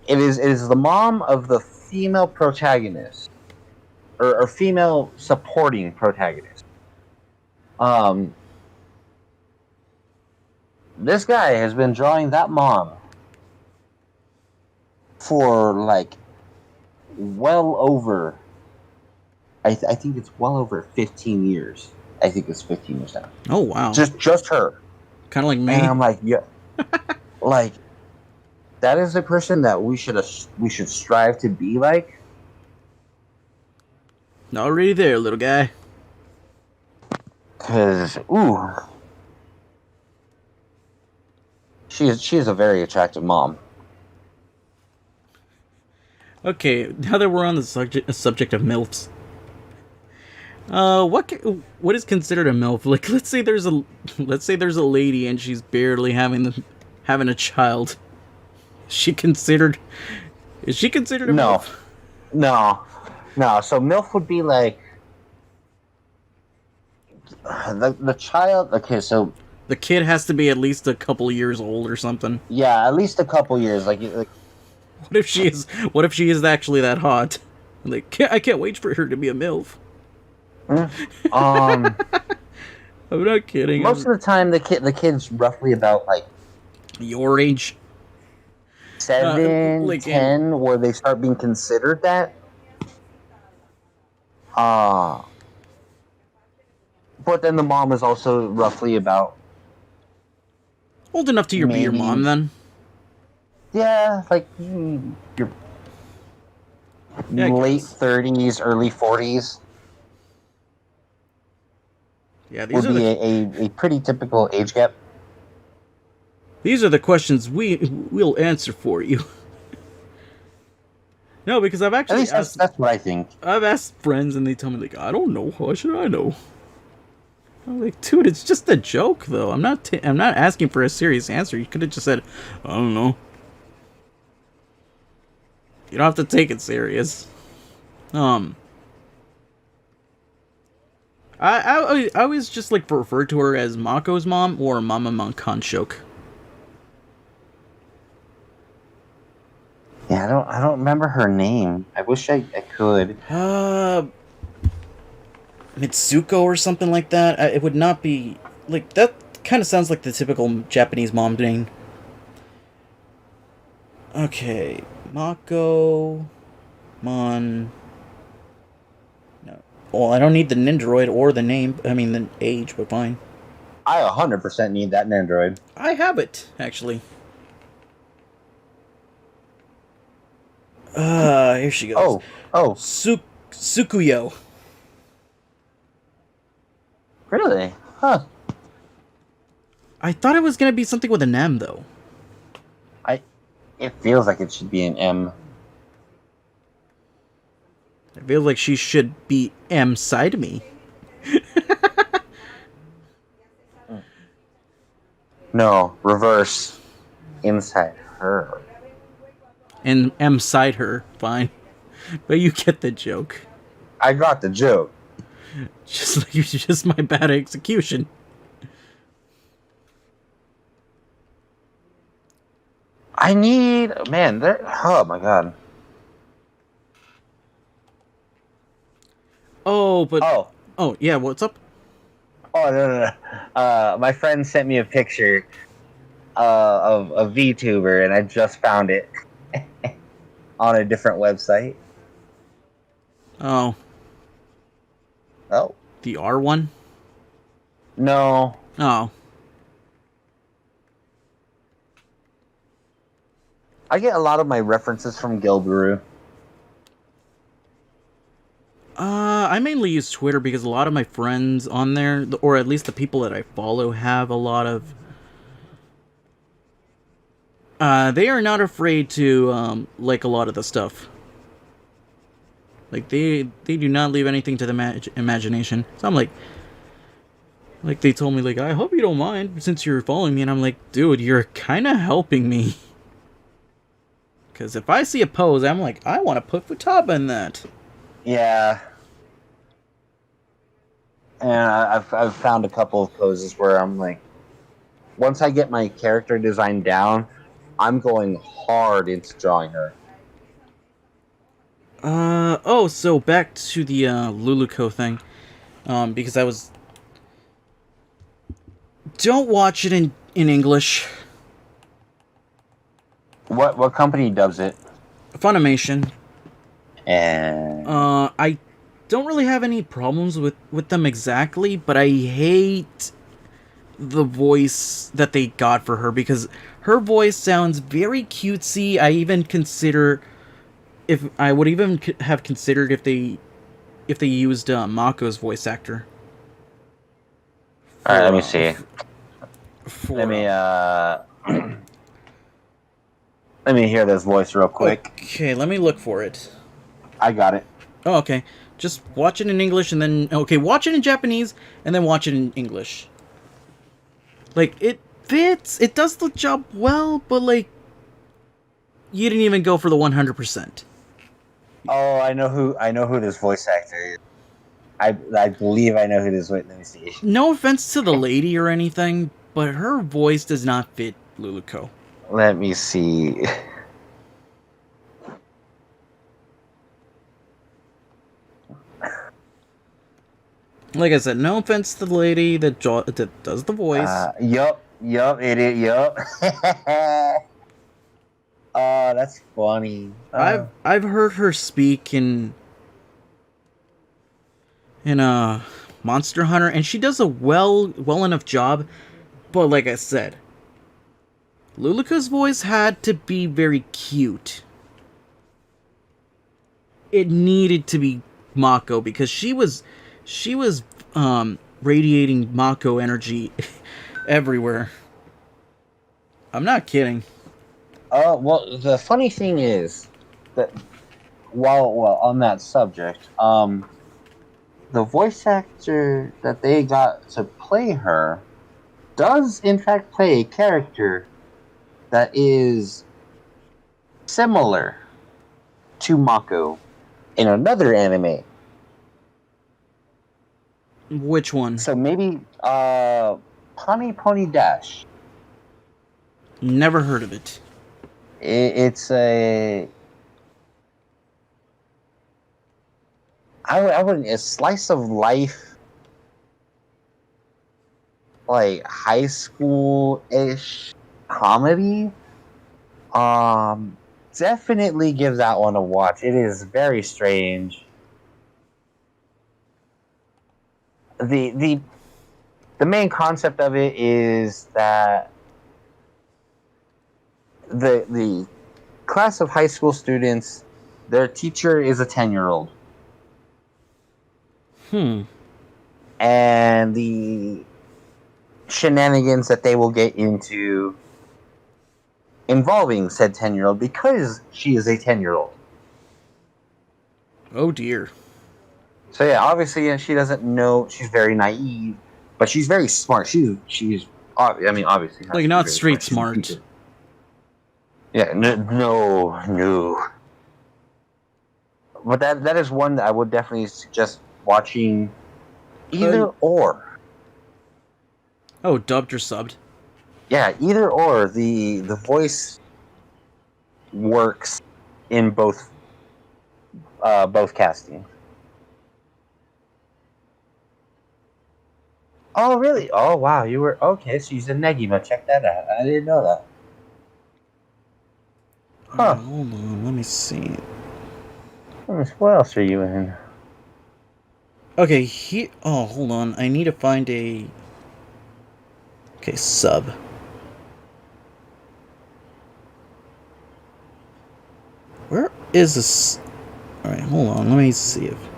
it is the mom of the female protagonist or female supporting protagonist. Um, this guy has been drawing that mom for like well over. I think it's well over 15 years. I think it's 15 years now. Oh wow. Just her. Kind of like me. And I'm like, yeah, like that is a person that we should strive to be like. Already there, little guy. Cause she is a very attractive mom. Okay, now that we're on the subject of MILFs, what is considered a MILF? Like, let's say there's a lady and she's barely having a child. Is she considered a MILF? No. So MILF would be like the child. Okay, so The kid has to be at least a couple years old or something. yeah, at least a couple years. Like What if she is actually that hot? Like, I can't wait for her to be a MILF. I'm not kidding. Most of the time, the kid's roughly about like your age. 7, 10, where they start being considered that. But then the mom is also roughly about Old enough to be your mom, then. Yeah, like your late 30s, early 40s. Yeah, these would are be a pretty typical age gap. These are the questions we'll answer for you. No, because I've actually At least that's what I think. I've asked friends and they tell me like, I don't know. How should I know? I'm like, dude, it's just a joke, though. I'm not asking for a serious answer. You could have just said, I don't know. You don't have to take it serious. I always just like refer to her as Mako's mom or Mama Mankanshok. Yeah, I don't remember her name. I wish I could. Mitsuko or something like that. It would not be like that. Kind of sounds like the typical Japanese mom name. Okay, Mako, No. Well, I don't need the Nindroid or the name. I mean the age, but fine. I 100% need that Nindroid. I have it actually. Here she goes. Oh. Sukuyo. Really? Huh. I thought it was gonna be something with an M though. It feels like it should be an M. I feel like she should be M side me. No, reverse. Inside her. And M side her, fine. But you get the joke. I got the joke. Just my bad execution. I need oh my god. Oh yeah, what's up? Oh no. My friend sent me a picture of a VTuber and I just found it on a different website. Oh. Oh. The R one? No. Oh. I get a lot of my references from Gilguru. I mainly use Twitter because a lot of my friends on there, or at least the people that I follow, have a lot of... they are not afraid to, like a lot of the stuff. Like, they do not leave anything to the imagination. So I'm like... Like, they told me, like, I hope you don't mind since you're following me. And I'm like, dude, you're kind of helping me. Because if I see a pose, I'm like, I want to put Futaba in that. Yeah. And I've found a couple of poses where I'm like, once I get my character design down, I'm going hard into drawing her. Oh, so back to the Luluco thing. Because I was. Don't watch it in English. What company dubs it? Funimation. And I don't really have any problems with them exactly, but I hate the voice that they got for her because her voice sounds very cutesy. I even consider if I would even have considered if they used Mako's voice actor. all right, let me see. For, Let me let me hear this voice real quick. Okay, let me look for it. I got it. Oh, okay. Just watch it in English and then... Okay, watch it in Japanese and then watch it in English. Like, it fits. It does the job well, but, like... You didn't even go for the 100%. Oh, I know who this voice actor is. I believe I know who this voice... Let me see. No offense to the lady or anything, but her voice does not fit Luluco. Let me see. Like I said, no offense to the lady that does the voice. Yup, it is, yup. Oh, that's funny. I've heard her speak in Monster Hunter, and she does a well enough job. But like I said, Luluca's voice had to be very cute. It needed to be Mako because she was radiating Mako energy everywhere. I'm not kidding. Well, the funny thing is that while on that subject, the voice actor that they got to play her does in fact play a character that is similar to Mako in another anime. Which one? So maybe Pony Pony Dash. Never heard of it. It's a I wouldn't a slice of life, like high school-ish comedy. Definitely give that one a watch. It is very strange. The main concept of it is that the class of high school students, their teacher is a 10-year-old. And the shenanigans that they will get into involving said 10-year-old because she is a 10-year-old. Oh dear. So yeah, obviously she doesn't know. She's very naive, but she's very smart. She's I mean, obviously like not street smart. Yeah, no. But that is one that I would definitely suggest watching. Either or. Oh, dubbed or subbed? Yeah, either or. The voice works in both castings. Oh, really? Oh, wow. You were... Okay, so you said Negima. Check that out. I didn't know that. Huh. Hold on, let me see. What else are you in? Okay, oh, hold on. I need to find a... Okay, sub. Where is this? Alright, hold on. Let me see if...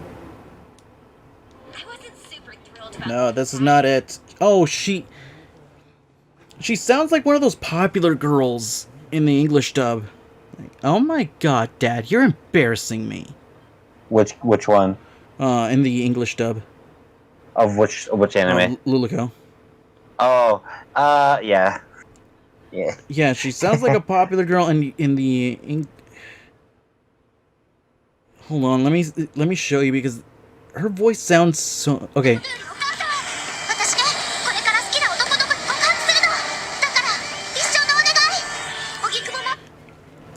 No, this is not it. Oh, she sounds like one of those popular girls in the English dub. Like, oh my god, Dad, you're embarrassing me. Which one? In the English dub. Of which anime? Luluco. Oh, yeah. Yeah. Yeah, she sounds like a popular girl in the... Hold on, let me show you because her voice sounds so... Okay.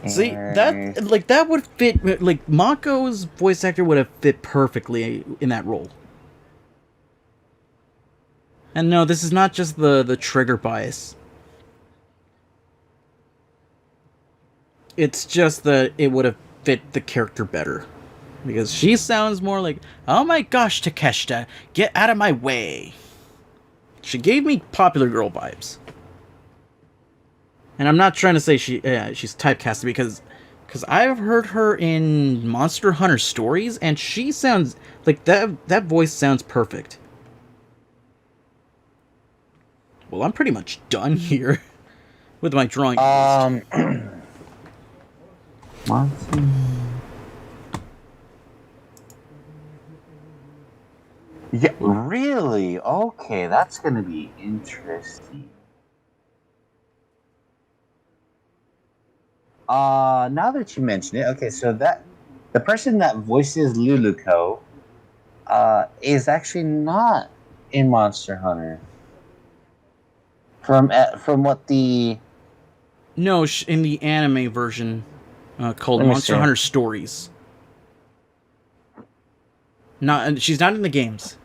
See, that would fit, like, Mako's voice actor would have fit perfectly in that role. And no, this is not just the trigger bias. It's just that it would have fit the character better. Because she sounds more like, oh my gosh, Takeshita, get out of my way. She gave me Popular Girl vibes. And I'm not trying to say she's typecasted because I've heard her in Monster Hunter stories, and she sounds like that voice sounds perfect. Well, I'm pretty much done here with my drawing. Yeah, really? Okay, that's gonna be interesting. Now that you mention it, okay, so the person that voices Luluko, is actually not in Monster Hunter. From what the No, in the anime version called Monster Hunter Stories. She's not in the games.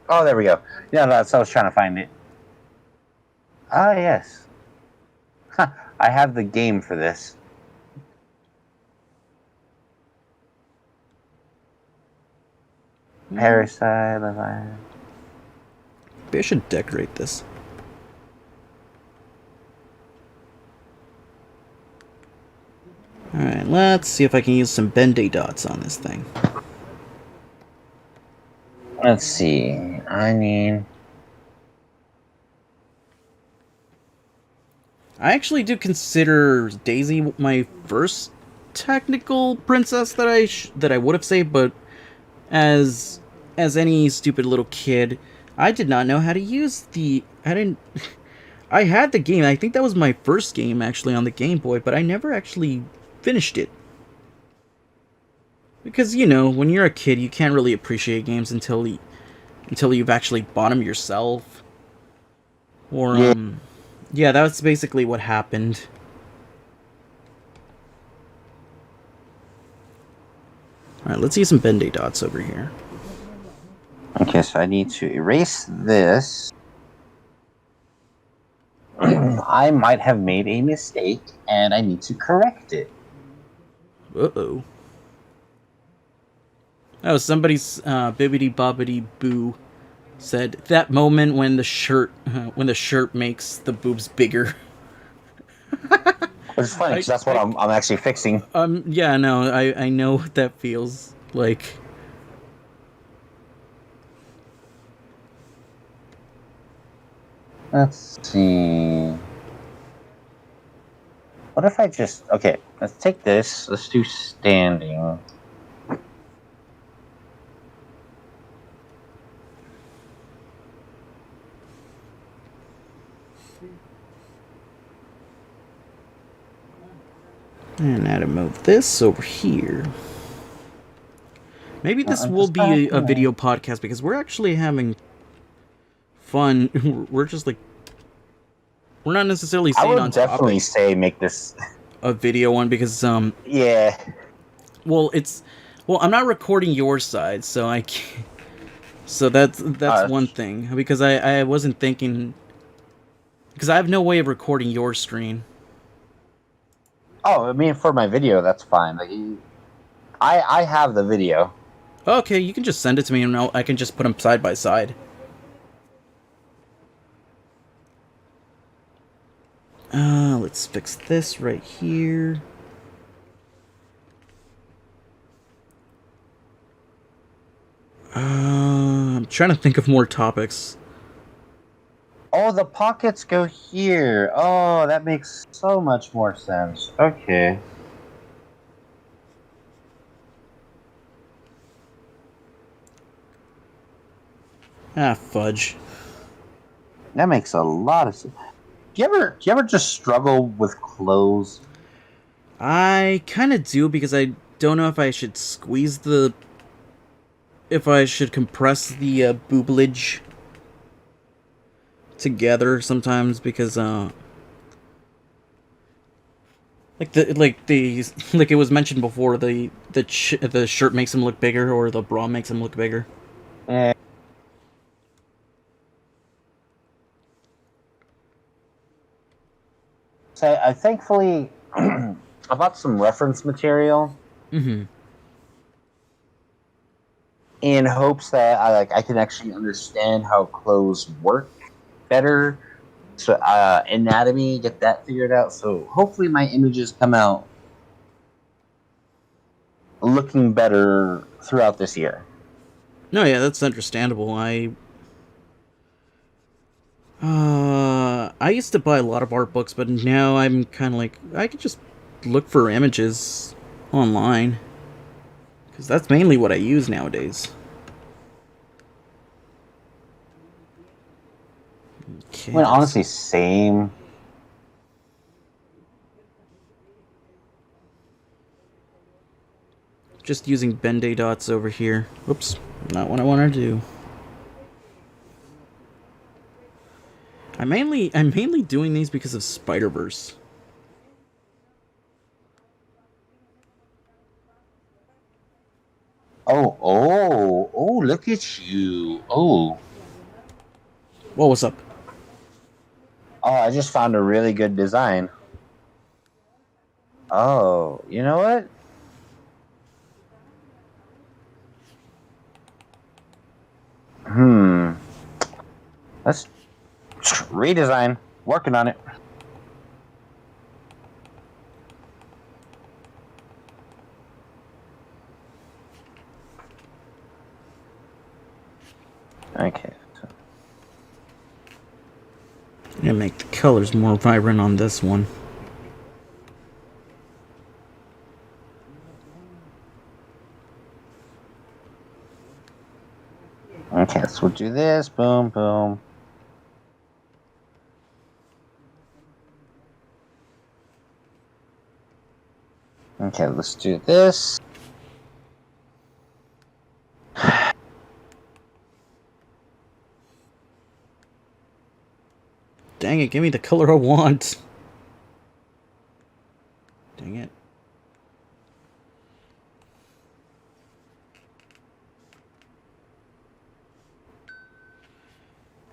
Oh, there we go. Yeah, that's I was trying to find it. Ah, yes. Huh, I have the game for this. Parasite, Leviathan. Maybe I should decorate this. Alright, let's see if I can use some Bendy dots on this thing. Let's see. I actually do consider Daisy my first technical princess that I would have saved, but as any stupid little kid, I did not know how to use I had the game. I think that was my first game actually on the Game Boy, but I never actually finished it. Because, you know, when you're a kid, you can't really appreciate games until you've actually bought them yourself. Or, yeah, that's basically what happened. Alright, let's use some Bendy dots over here. Okay, so I need to erase this. I might have made a mistake, and I need to correct it. Uh-oh. Oh, somebody's bibbidi bobbidi boo said that moment when the shirt makes the boobs bigger. Which is funny because that's what I'm actually fixing. Yeah, no, I know what that feels like. Let's see. What if I just... Okay, let's take this. Let's do standing. And now to move this over here. Maybe this will be a video podcast because we're actually having fun. We're just like... We're not necessarily saying on topic. I would definitely say make this a video one because yeah. Well, I'm not recording your side, so I can't. So that's one thing because I wasn't thinking because I have no way of recording your screen. Oh, I mean for my video that's fine. Like I have the video. Okay, you can just send it to me and I can just put them side by side. Let's fix this right here. I'm trying to think of more topics. Oh, the pockets go here. Oh, that makes so much more sense. Okay. Ah, fudge. That makes a lot of sense. Do you ever just struggle with clothes? I kind of do because I don't know if I should if I should compress the booblage together sometimes because like it was mentioned before, the shirt makes him look bigger, or the bra makes him look bigger. Eh. So I thankfully I bought some reference material Mm-hmm. in hopes that I can actually understand how clothes work better. So anatomy, get that figured out. So hopefully my images come out looking better throughout this year. No, yeah, that's understandable. I used to buy a lot of art books, but now I'm kind of like I could just look for images online because that's mainly what I use nowadays. I Okay, mean, that's honestly, same. just using Bend-Aid dots over here. Oops, not what I want to do. I'm mainly doing these because of Spider-Verse. Oh, look at you. What was up? I just found a really good design. Oh, you know what? Hmm. Let's redesign. Working on it. Okay. I'm gonna make the colors more vibrant on this one. Okay, so we'll do this. Boom, boom. Okay, let's do this. Dang it, give me the color I want. Dang it.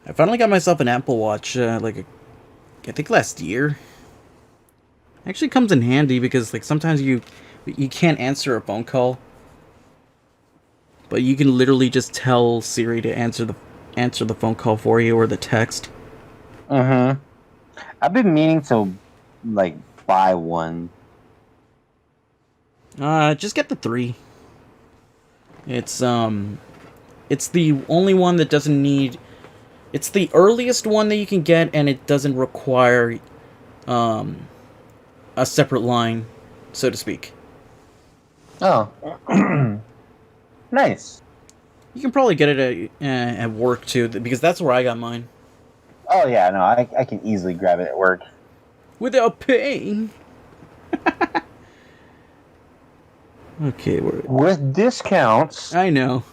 I finally got myself an Apple Watch, I think last year. Actually comes in handy because like sometimes you can't answer a phone call, but you can literally just tell Siri to answer the phone call for you or the text. Mm-hmm. I've been meaning to like buy one. Just get the 3. It's it's the only one that doesn't need. It's the earliest one that you can get, and it doesn't require um a separate line, so to speak. Oh, nice. You can probably get it at work too, because that's where I got mine Oh yeah, no, I can easily grab it at work. without paying. Okay, With discounts. I know.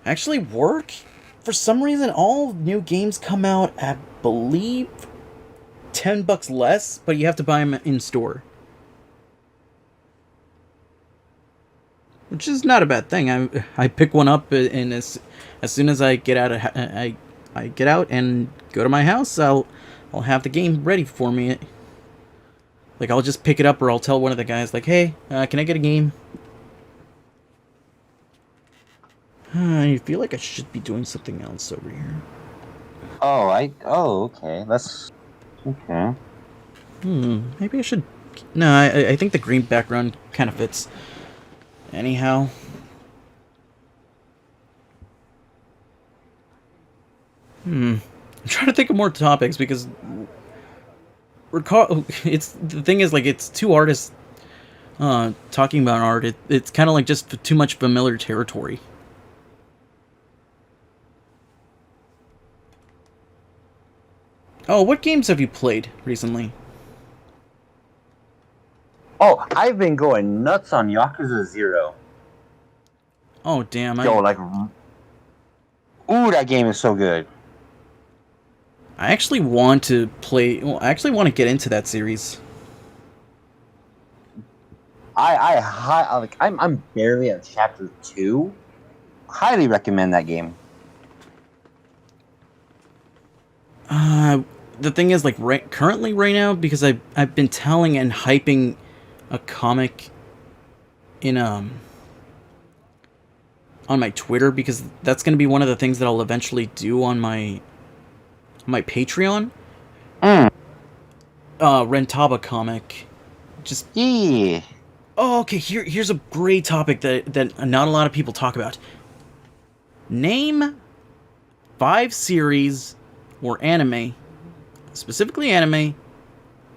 Actually, work, for some reason, all new games come out at, believe, $10 less, but you have to buy them in store, which is not a bad thing. I pick one up, and as soon as I get out I get out and go to my house, I'll have the game ready for me. Like I'll just pick it up, or I'll tell one of the guys like, "Hey, can I get a game?" I feel like I should be doing something else over here. Okay. That's okay. Maybe I should. No, I think the green background kind of fits. Anyhow. I'm trying to think of more topics because it's the thing is like it's two artists talking about art. It's kind of like just too much familiar territory. Oh, what games have you played recently? Oh, I've been going nuts on Yakuza 0. Oh, damn. Yo, like, ooh, that game is so good. I actually want to play. Well, I actually want to get into that series. I'm barely at chapter 2. Highly recommend that game. The thing is, like, currently right now, because I've been telling and hyping a comic in on my Twitter, because that's going to be one of the things that I'll eventually do on my Patreon. Mm. Rentaba comic. Just Yeah. oh, okay. Here's a great topic that not a lot of people talk about. Name 5 series or anime, specifically anime.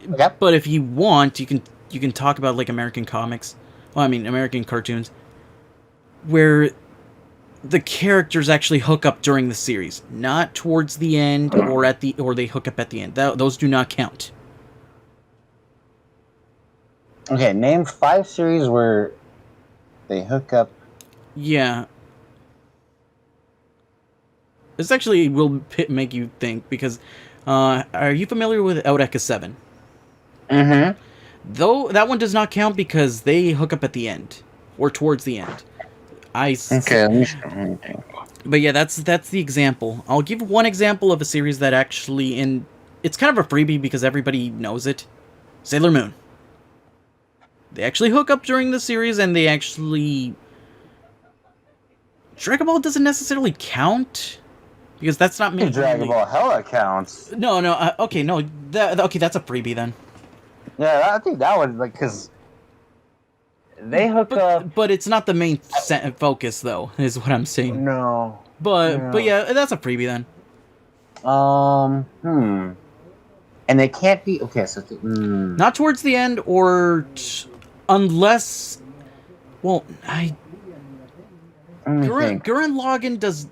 Okay. But if you want, you can talk about like American comics. Well, I mean American cartoons, where the characters actually hook up during the series, not towards the end or they hook up at the end. Those do not count. Okay, name 5 series where they hook up. Yeah, this actually will make you think because are you familiar with Eureka 7? Mm-hmm. Though that one does not count because they hook up at the end or towards the end. Okay, let me think. But yeah, that's the example. I'll give one example of a series that actually it's kind of a freebie because everybody knows it. Sailor Moon. They actually hook up during the series and they actually Dragon Ball doesn't necessarily count because that's not me. Dragon Ball hella counts. No, okay, no, okay, that's a freebie then. Yeah, I think that would, like, because they hook up. But it's not the main focus, though, is what I'm saying. No. But yeah, that's a freebie then. And they can't be okay. So not towards the end, or unless, well, Gurren Lagann does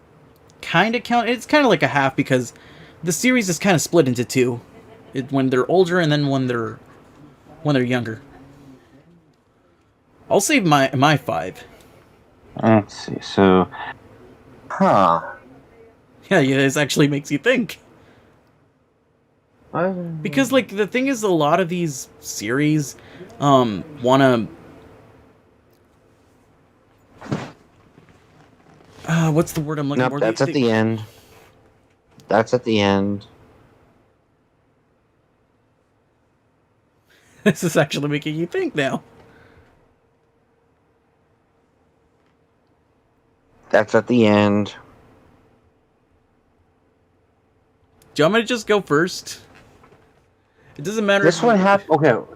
kind of count. It's kind of like a half because the series is kind of split into 2, when they're older and then when they're younger. I'll save my 5. Let's see. So, Yeah, this actually makes you think. Because, like, the thing is, a lot of these series, wanna... what's the word I'm looking for? That's at the end. That's at the end. This is actually making you think now. That's at the end. Do you want me to just go first? It doesn't matter. This one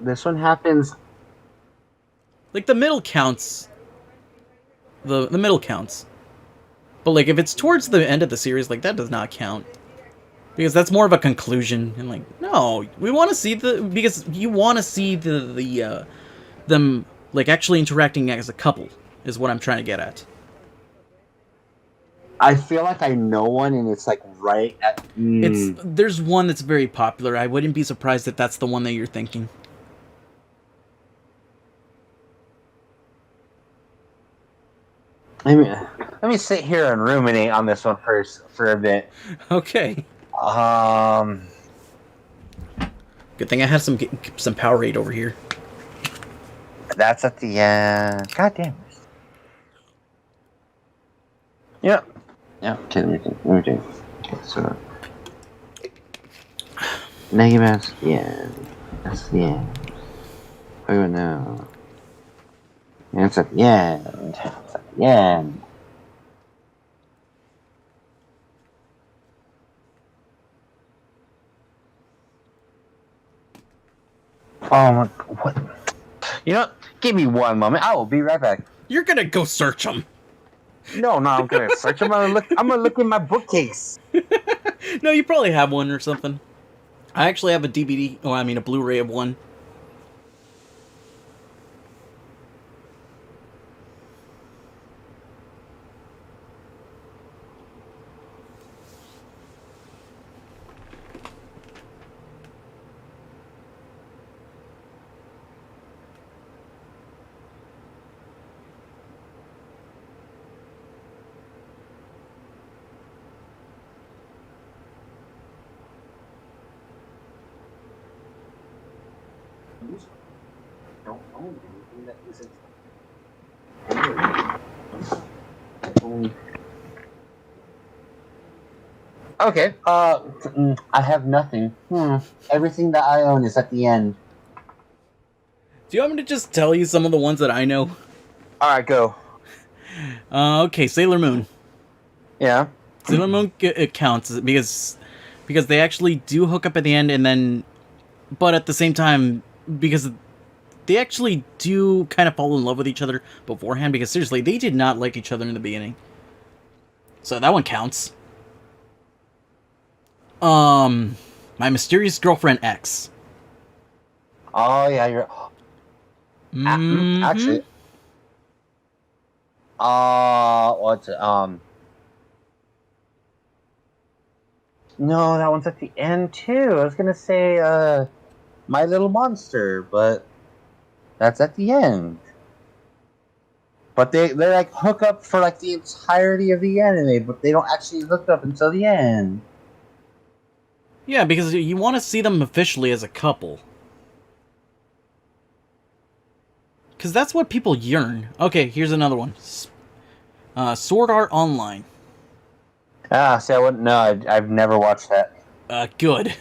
this one happens. Like, the middle counts. The middle counts. But, like, if it's towards the end of the series, like, that does not count. Because that's more of a conclusion. And, like, no, we want to see because you want to see them, like, actually interacting as a couple, is what I'm trying to get at. I feel like I know one, and it's, like, right at... There's one that's very popular. I wouldn't be surprised if that's the one that you're thinking. Let me sit here and ruminate on this one first for a bit. Okay. Good thing I have some Powerade over here. That's at the end. God damn it. Yeah. Yeah. Okay, let me think. Okay, so negative. Yeah. That's the end. Oh no. Yeah, it's at the end. It's at the end. Oh my! What? You know, give me one moment. I will be right back. You're gonna go search them. No, I'm gonna search them. I'm gonna look in my bookcase. No, you probably have one or something. I actually have a DVD. Oh, I mean a Blu-ray of one. don't own anything that isn't. Okay. I have nothing. Everything that I own is at the end. Do you want me to just tell you some of the ones that I know? All right, go. Okay, Sailor Moon. Yeah. Sailor Moon it counts because they actually do hook up at the end, and then, but at the same time, because they actually do kind of fall in love with each other beforehand. Because seriously, they did not like each other in the beginning, so that one counts. My Mysterious Girlfriend X. Oh yeah, you're. Actually. What's it? No, that one's at the end too. I was gonna say My Little Monster, but that's at the end. But they're like hook up for like the entirety of the anime, but they don't actually hook up until the end. Yeah, because you want to see them officially as a couple. Because that's what people yearn. Okay, here's another one. Sword Art Online. See, I wouldn't know. I've never watched that. Good.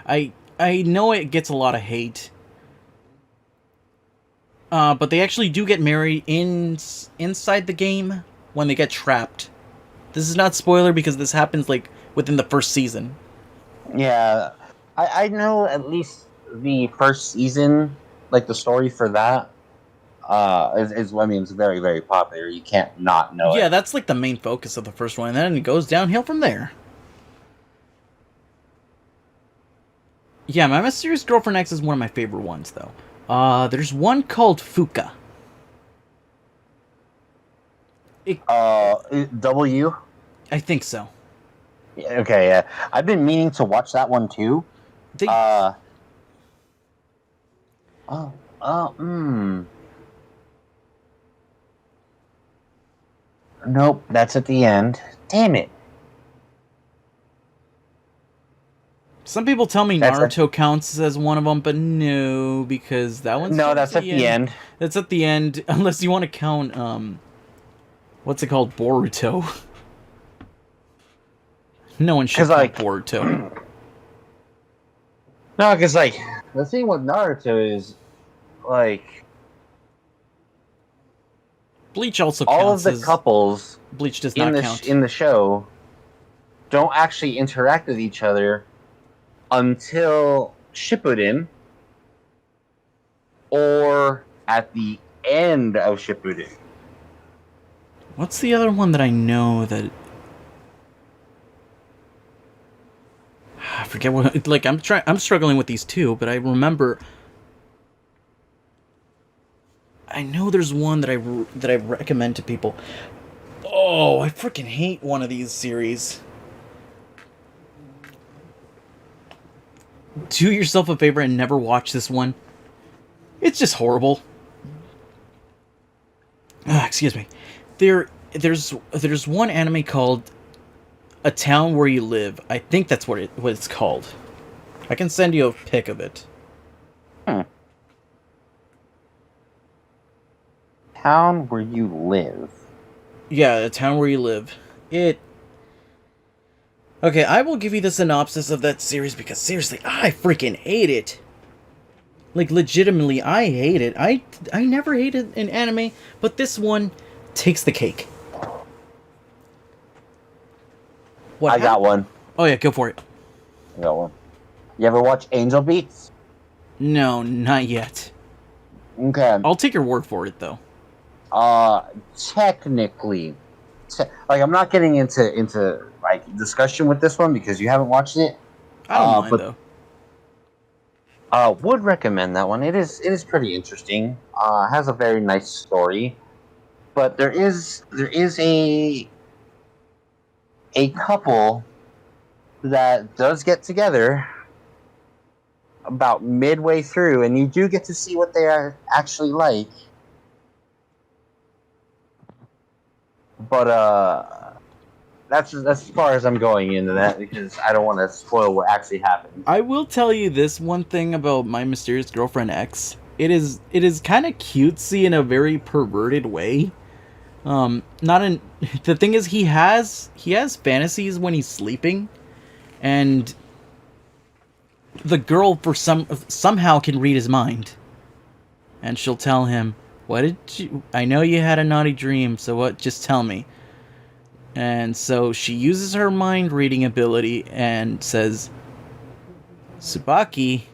I know it gets a lot of hate. But they actually do get married inside the game when they get trapped. This is not spoiler because this happens like within the first season. Yeah, I know at least the first season, like the story for that, is I mean, it's very, very popular. You can't not know it. Yeah, that's like the main focus of the first one, and then it goes downhill from there. Yeah, My Mysterious Girlfriend X is one of my favorite ones, though. There's one called Fuka. W? I think so. Yeah, okay, yeah. I've been meaning to watch that one too. They... Nope, that's at the end. Damn it. Some people tell me Naruto counts as one of them, but no, because that one's... No, that's at the end. That's at the end, unless you want to count, what's it called? Boruto. No one should count Boruto. No, because, like, the thing with Naruto is, like... Bleach also counts. All of the couples Bleach does not count. In the show don't actually interact with each other until Shippuden or at the end of Shippuden. What's the other one that I know that... I forget what... Like, I'm struggling with these two, but I remember... I know there's one that I recommend to people. Oh, I freaking hate one of these series. Do yourself a favor and never watch this one. It's just horrible. Excuse me. There's one anime called A Town Where You Live. I think that's what it's called. I can send you a pic of it. Town Where You Live. Yeah, A Town Where You Live. Okay, I will give you the synopsis of that series because seriously, I freaking hate it. Like, legitimately, I hate it. I never hated an anime, but this one takes the cake. I got one. Oh yeah, go for it. I got one. You ever watch Angel Beats? No, not yet. Okay. I'll take your word for it, though. Technically, like, I'm not getting into like discussion with this one because you haven't watched it. I don't mind though. Would recommend that one. It is pretty interesting. Has a very nice story, but there is a couple that does get together about midway through, and you do get to see what they are actually like. But that's as far as I'm going into that because I don't want to spoil what actually happened. I will tell you this one thing about My Mysterious Girlfriend X. it is kind of cutesy in a very perverted way. Not in the thing is he has fantasies when he's sleeping, and the girl somehow can read his mind, and she'll tell him, "What did you? I know you had a naughty dream, so what? Just tell me." And so she uses her mind reading ability and says, "Tsubaki,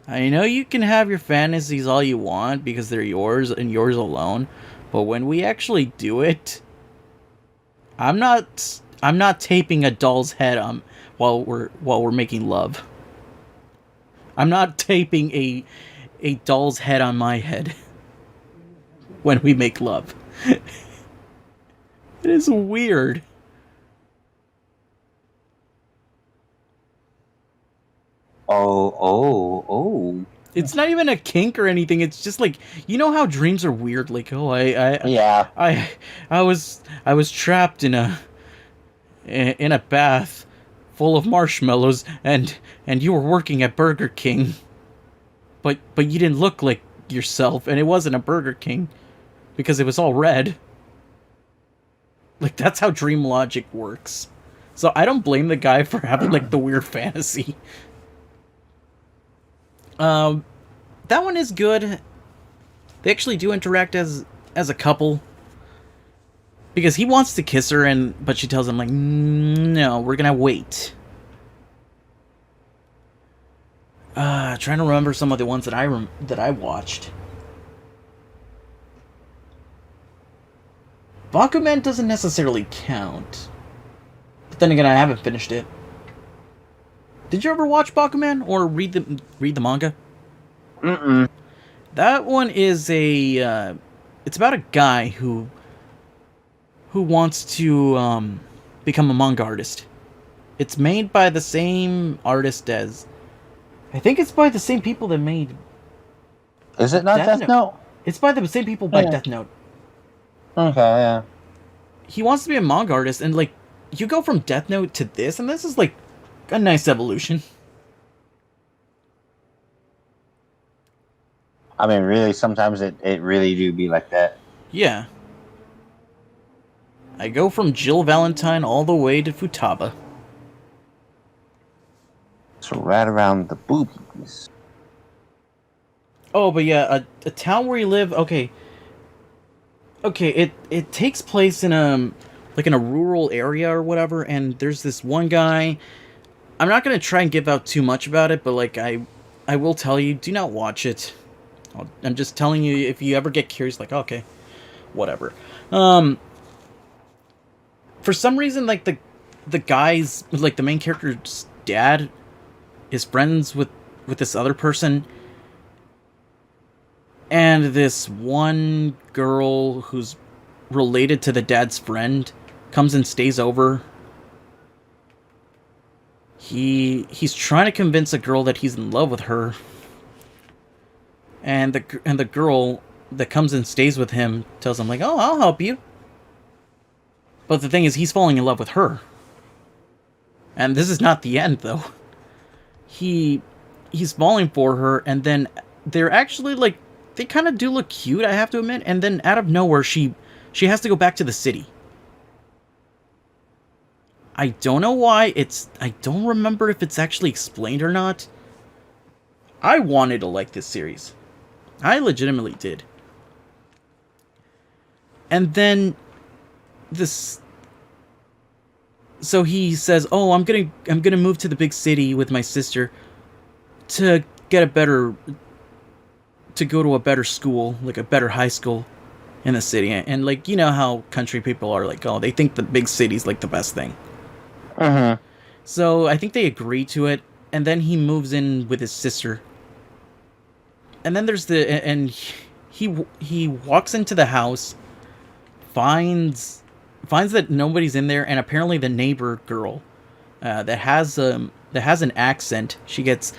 I know you can have your fantasies all you want because they're yours and yours alone, but when we actually do it, I'm not taping a doll's head on while we're making love. I'm not taping a doll's head on my head when we make love." It is weird. Oh. It's not even a kink or anything. It's just like, you know how dreams are weird. Like, oh, Yeah. I was trapped in a bath full of marshmallows, and you were working at Burger King, but you didn't look like yourself, and it wasn't a Burger King because it was all red. Like, that's how dream logic works. So I don't blame the guy for having like the weird fantasy. That one is good. They actually do interact as a couple, because he wants to kiss her, but she tells him like, "No, we're gonna wait." Trying to remember some of the ones that I watched. Bakuman doesn't necessarily count, but then again, I haven't finished it. Did you ever watch Bakuman or read the manga? Mm-mm. That one is it's about a guy who wants to become a manga artist. It's made by the same artist as, I think it's by the same people that made. Is it not Death Note? It's by the same people by Death Note. Okay, yeah. He wants to be a manga artist, and like, you go from Death Note to this, and this is like a nice evolution. I mean, really, sometimes it really do be like that. Yeah. I go from Jill Valentine all the way to Futaba. So right around the boobies. Oh, but yeah, a town where you live. Okay, it takes place in a rural area or whatever, and there's this one guy. I'm not gonna try and give out too much about it, but like I will tell you, do not watch it. I'm just telling you, if you ever get curious, like, okay, whatever. For some reason, like the guy's, like the main character's dad is friends with this other person, and this one girl who's related to the dad's friend comes and stays over. He's trying to convince a girl that he's in love with her, and the girl that comes and stays with him tells him like, "Oh, I'll help you." But the thing is, he's falling in love with her, and this is not the end though. He's falling for her, and then they're actually like, they kind of do look cute, I have to admit. And then out of nowhere, she has to go back to the city. I don't know why. I don't remember if it's actually explained or not. I wanted to like this series. I legitimately did. And then so he says, "Oh, I'm gonna move to the big city with my sister to get to go to a better school, like a better high school in the city." And like, you know how country people are, like, oh, they think the big city's like the best thing. So I think they agree to it, and then he moves in with his sister. And then there's he walks into the house, finds that nobody's in there, and apparently the neighbor girl that has an accent, she's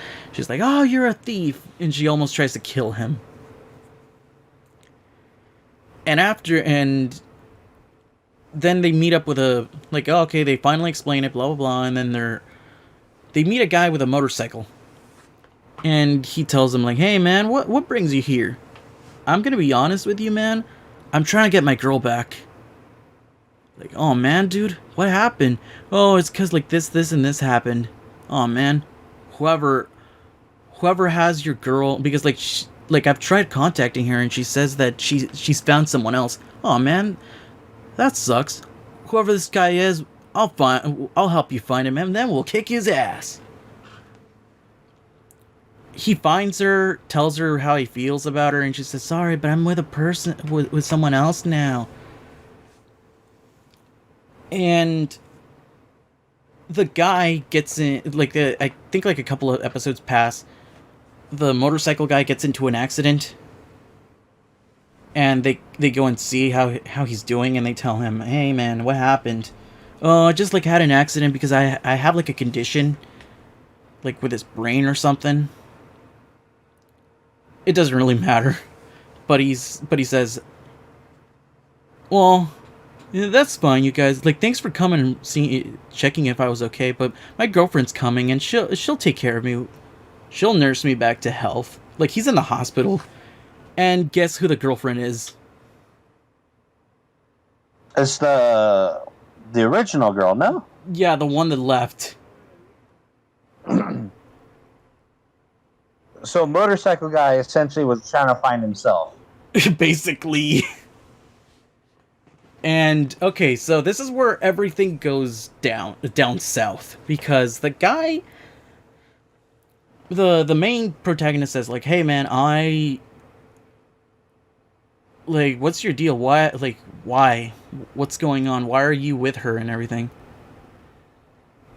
like, "Oh, you're a thief," and she almost tries to kill him. And then they meet up with oh, okay, they finally explain it, blah blah blah, and then they meet a guy with a motorcycle, And he tells him, like, hey, man, what brings you here? I'm gonna be honest with you, man. I'm trying to get my girl back. Like, oh, man, dude, what happened? Oh, it's because, like, this, and this happened. Oh, man. Whoever has your girl... Because, like, I've tried contacting her, and she says that she's found someone else. Oh, man, that sucks. Whoever this guy is, I'll help you find him, and then we'll kick his ass. He finds her, tells her how he feels about her, and she says, sorry, but I'm with a person, with someone else now. And the guy gets in, like, I think like a couple of episodes pass, the motorcycle guy gets into an accident, and they go and see how he's doing, and they tell him, hey man, what happened? Oh, I just like had an accident because I have like a condition, like with his brain or something. It doesn't really matter, but he says, well, yeah, that's fine, you guys. Like, thanks for coming and checking if I was okay. But my girlfriend's coming, and she'll take care of me. She'll nurse me back to health. Like, he's in the hospital, and guess who the girlfriend is? It's the original girl, no? Yeah, the one that left. So, motorcycle guy essentially was trying to find himself. Basically. And, okay, so this is where everything goes down south. Because the guy... The main protagonist says, like, hey, man, like, what's your deal? Why? What's going on? Why are you with her and everything?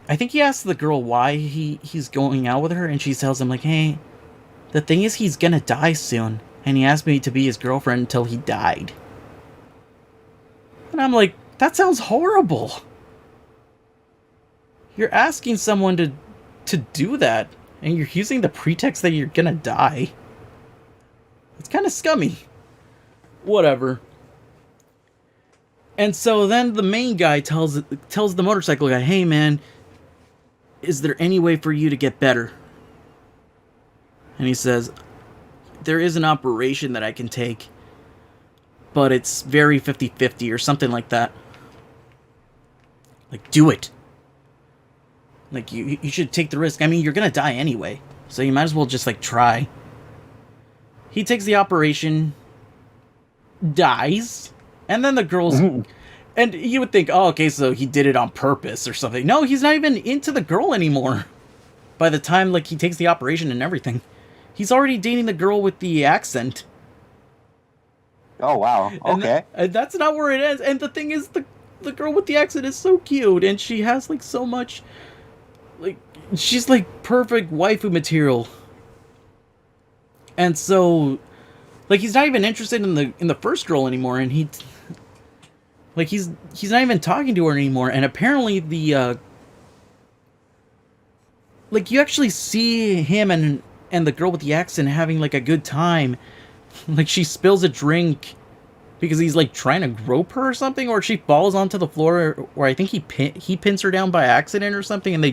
I think he asks the girl why he's going out with her, and she tells him, like, hey, the thing is he's gonna die soon, and he asked me to be his girlfriend until he died. And I'm like, that sounds horrible. You're asking someone to do that, and you're using the pretext that you're gonna die. It's kind of scummy. Whatever. And so then the main guy tells the motorcycle guy, hey man, is there any way for you to get better? And he says, there is an operation that I can take, but it's very 50-50 or something like that. Like, do it. Like, you should take the risk. I mean, you're gonna die anyway, so you might as well just, like, try. He takes the operation, dies, and then the girl's... And you would think, oh, okay, so he did it on purpose or something. No, he's not even into the girl anymore. By the time, like, he takes the operation and everything. He's already dating the girl with the accent. Oh, wow. Okay. And that's not where it ends. And the thing is, the girl with the accent is so cute, and she has, like, so much... Like, she's, like, perfect waifu material. And so... Like, he's not even interested in the first girl anymore, and he... Like, he's not even talking to her anymore, and apparently the, like, you actually see him and the girl with the accent having, like, a good time. Like, she spills a drink because he's, like, trying to grope her or something, or she falls onto the floor, or I think he pins her down by accident or something, and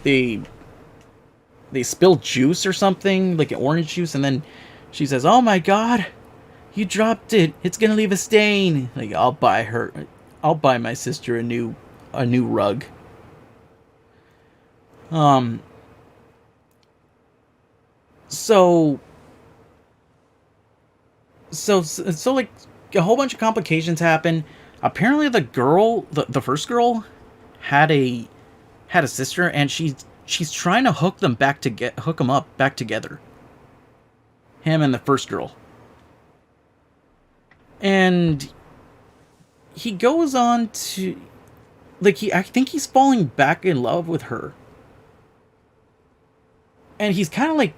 they spill juice or something, like orange juice, and then she says, oh my god, you dropped it, it's gonna leave a stain. Like, I'll buy my sister a new rug. So like, a whole bunch of complications happen. Apparently the girl, the first girl, had a sister, and she's trying to hook them up back together. Him and the first girl. And he goes on to, like, I think he's falling back in love with her. And he's kind of, like,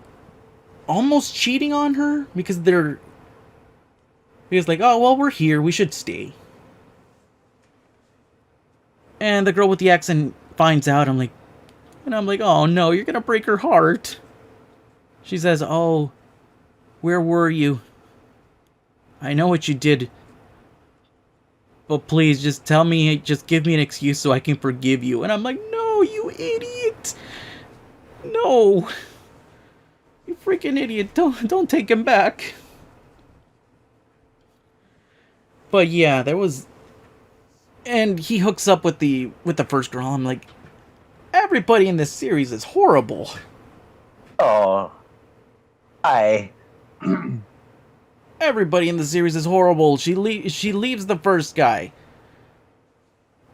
almost cheating on her, because he's like, oh, well, we're here, we should stay. And the girl with the accent finds out. I'm like, oh no, you're gonna break her heart. She says, oh, where were you? I know what you did, but please just give me an excuse so I can forgive you. And I'm like, no, you idiot. No. You freaking idiot! Don't take him back. But yeah, there was, and he hooks up with the first girl. I'm like, everybody in this series is horrible. Oh, hi. Everybody in the series is horrible. She leaves the first guy.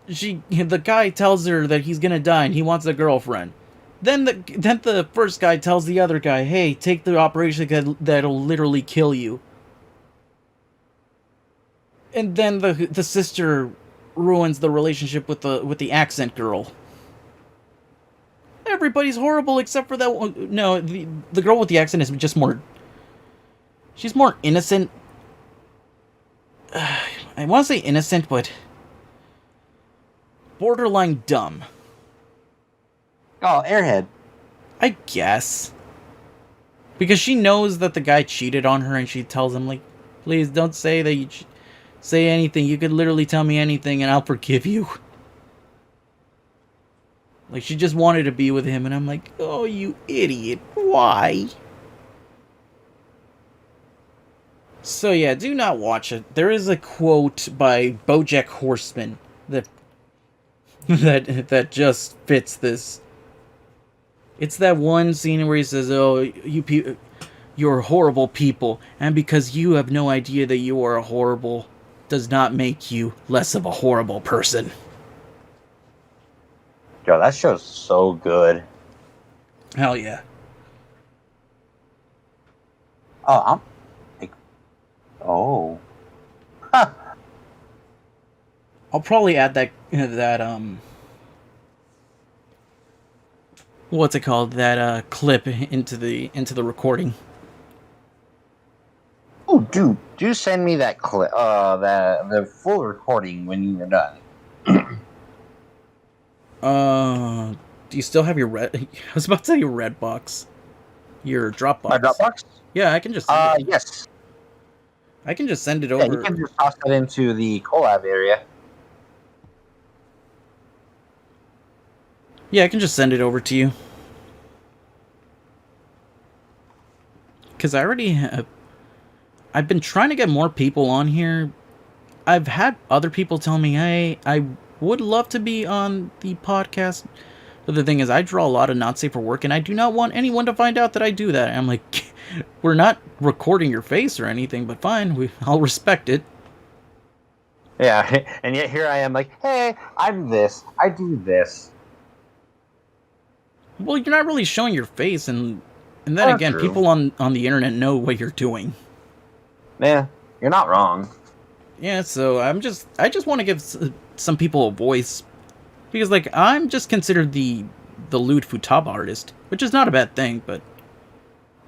The guy tells her that he's gonna die and he wants a girlfriend. Then the first guy tells the other guy, "Hey, take the operation that'll literally kill you." And then the sister ruins the relationship with the accent girl. Everybody's horrible except for that one. No, the girl with the accent is just more. She's more innocent. I want to say innocent, but borderline dumb. Oh, Airhead. I guess. Because she knows that the guy cheated on her, and she tells him, like, please don't say that you say anything. You could literally tell me anything, and I'll forgive you. Like, she just wanted to be with him, and I'm like, oh, you idiot. Why? So yeah, do not watch it. There is a quote by BoJack Horseman that that just fits this. It's that one scene where he says, "Oh, you're horrible people, and because you have no idea that you are horrible, does not make you less of a horrible person." Yo, that show's so good. Hell yeah. Oh, I'm like, oh. Huh. I'll probably add that what's it called? That clip into the recording. Oh, dude, do send me that clip, the full recording when you were done. Do you still have your red? I was about to say your red box, your Dropbox. My Dropbox? Yeah, I can just. Yes. I can just send it Yeah, over. you can just toss that into the collab area. Yeah, I can just send it over to you. Because I already have. I've been trying to get more people on here. I've had other people tell me, hey, I would love to be on the podcast. But the thing is, I draw a lot of not safe for work, and I do not want anyone to find out that I do that. And I'm like, we're not recording your face or anything, but fine, I'll respect it. Yeah, and yet here I am like, hey, I'm this. I do this. Well, you're not really showing your face, and then That's again, true. people on the internet know what you're doing. Yeah, you're not wrong. Yeah, so I just want to give some people a voice, because like I'm just considered the Lewd Futaba artist, which is not a bad thing, but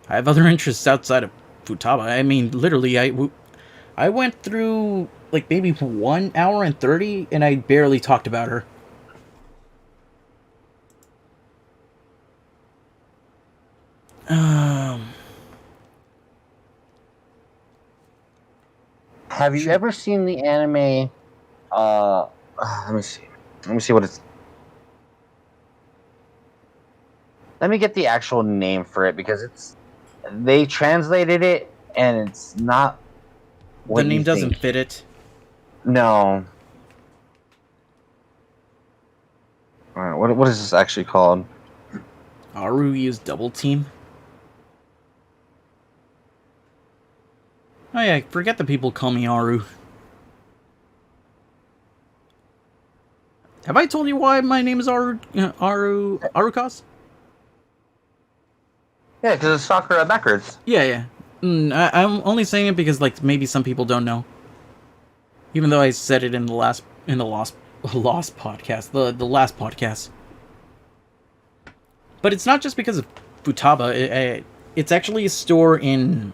I have other interests outside of Futaba. I mean, literally, I went through like maybe 1 hour and 30, and I barely talked about her. Have you ever seen the anime? Let me see. Let me see what it's. Let me get the actual name for it because they translated it and it's not. The name doesn't fit it. No. All right, what is this actually called? Aru used double team. Oh yeah, forget the people call me Aru. Have I told you why my name is Arukas? Yeah, because it's Sakura backwards. Yeah. I'm only saying it because like maybe some people don't know. Even though I said it in the last podcast, the last podcast. But it's not just because of Futaba. It's actually a store in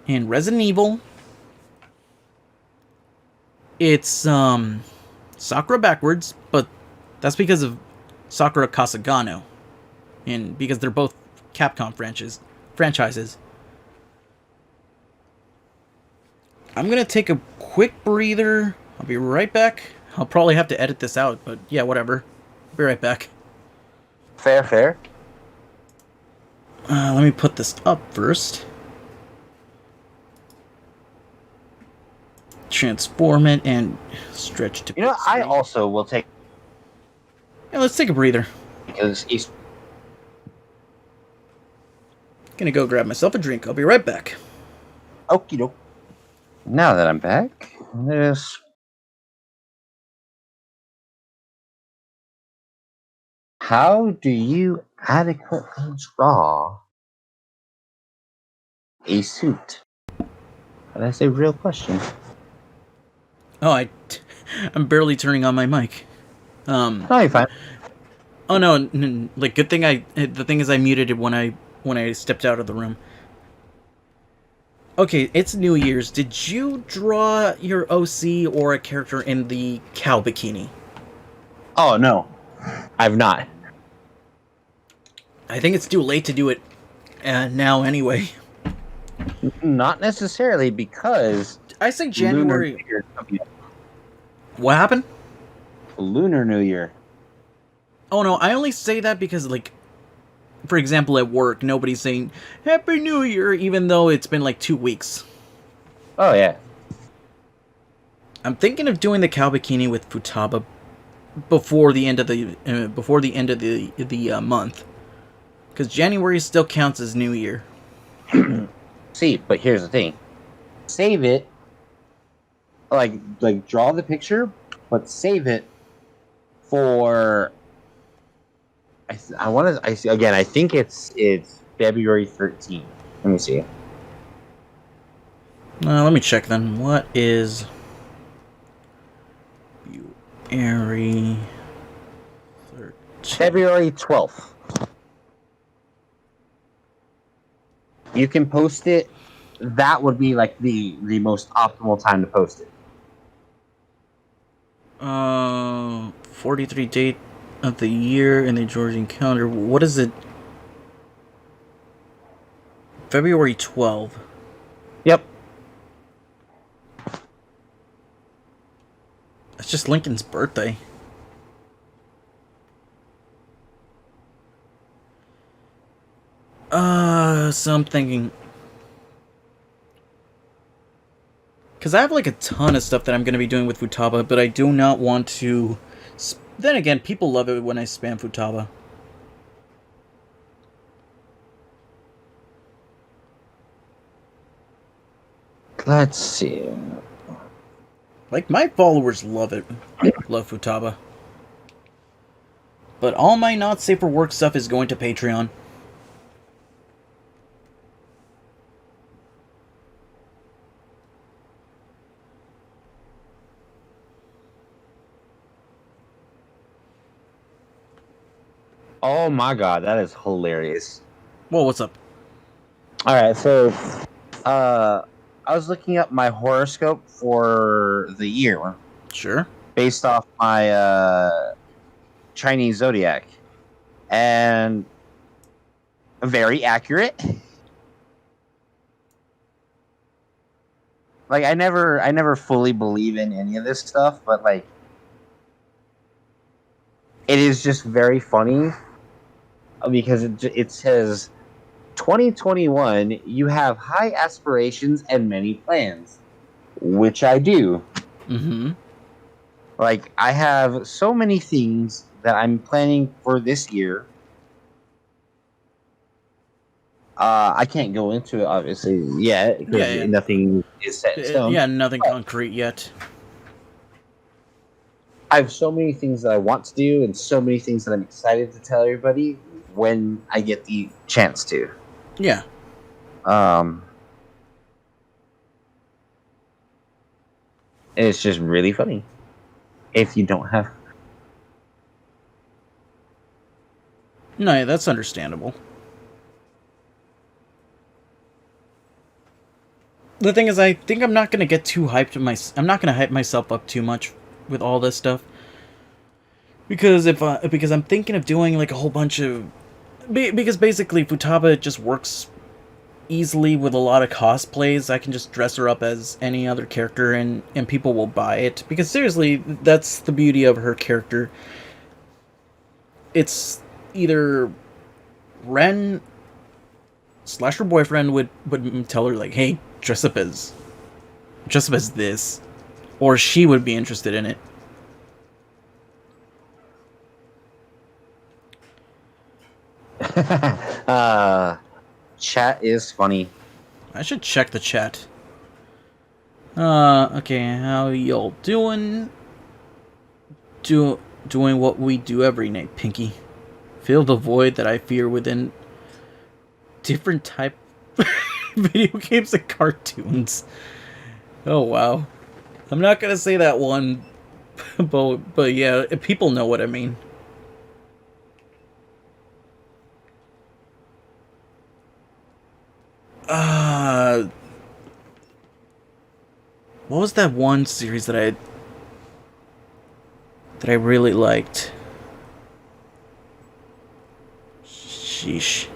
Resident Evil. It's Sakura backwards, but that's because of Sakura Kasagano, and because they're both Capcom franchises. I'm gonna take a quick breather. I'll be right back. I'll probably have to edit this out, but yeah, whatever. I'll be right back. Fair. Let me put this up first. Transform it and stretch to. You know, I also will take. Yeah, let's take a breather. Because he's Gonna go grab myself a drink. I'll be right back. okie doke. Now that I'm back, this. How do you adequately draw a suit? That's a real question. Oh, I'm barely turning on my mic. No, you're fine. Oh no, like good thing the thing is I muted it when I stepped out of the room. Okay, it's New Year's. Did you draw your OC or a character in the cow bikini? Oh no, I've not. I think it's too late to do it now anyway. Not necessarily, because I say January. Lunar New Year is coming up. What happened? Lunar New Year. Oh no, I only say that because, like, for example, at work, nobody's saying Happy New Year, even though it's been like 2 weeks. Oh yeah. I'm thinking of doing the cow bikini with Futaba before the end of the month, because January still counts as New Year. See, but here's the thing: save it, like draw the picture, but save it for. I want to. I see again. I think it's February 13th. Let me see. Let me check then. What is February 13th? February 12th. You can post it. That would be like the most optimal time to post it. 43 date of the year in the Georgian calendar. What is it? February 12th. Yep. It's just Lincoln's birthday. So I'm thinking, because I have like a ton of stuff that I'm going to be doing with Futaba, but I do not want to. Then again, people love it when I spam Futaba. Let's see. Like, my followers love it. Love Futaba. But all my not safe for work stuff is going to Patreon. Oh my god, that is hilarious. Well, what's up? Alright, so I was looking up my horoscope for the year. Sure. Based off my Chinese zodiac. And very accurate. Like I never fully believe in any of this stuff, but like it is just very funny because it says 2021, you have high aspirations and many plans, which I do. Mm-hmm. Like, I have so many things that I'm planning for this year. I can't go into it, obviously, yet, because nothing is set in stone. Yeah, nothing concrete yet. I have so many things that I want to do and so many things that I'm excited to tell everybody when I get the chance to. Yeah. It's just really funny. If you don't have... No, that's understandable. The thing is, I think I'm not gonna get too hyped. I'm not gonna hype myself up too much with all this stuff, because because I'm thinking of doing like a whole bunch of, because basically Futaba just works easily with a lot of cosplays. I can just dress her up as any other character and people will buy it, because seriously, that's the beauty of her character. It's either Ren slash her boyfriend would tell her like, "Hey, dress up as this," or she would be interested in it. uh, chat is funny. I should check the chat. Okay, how y'all doing? Doing what we do every night, Pinky. Fill the void that I fear within different type video games and cartoons. Oh wow. I'm not gonna say that one, but yeah, people know what I mean. What was that one series that I really liked? Sheesh.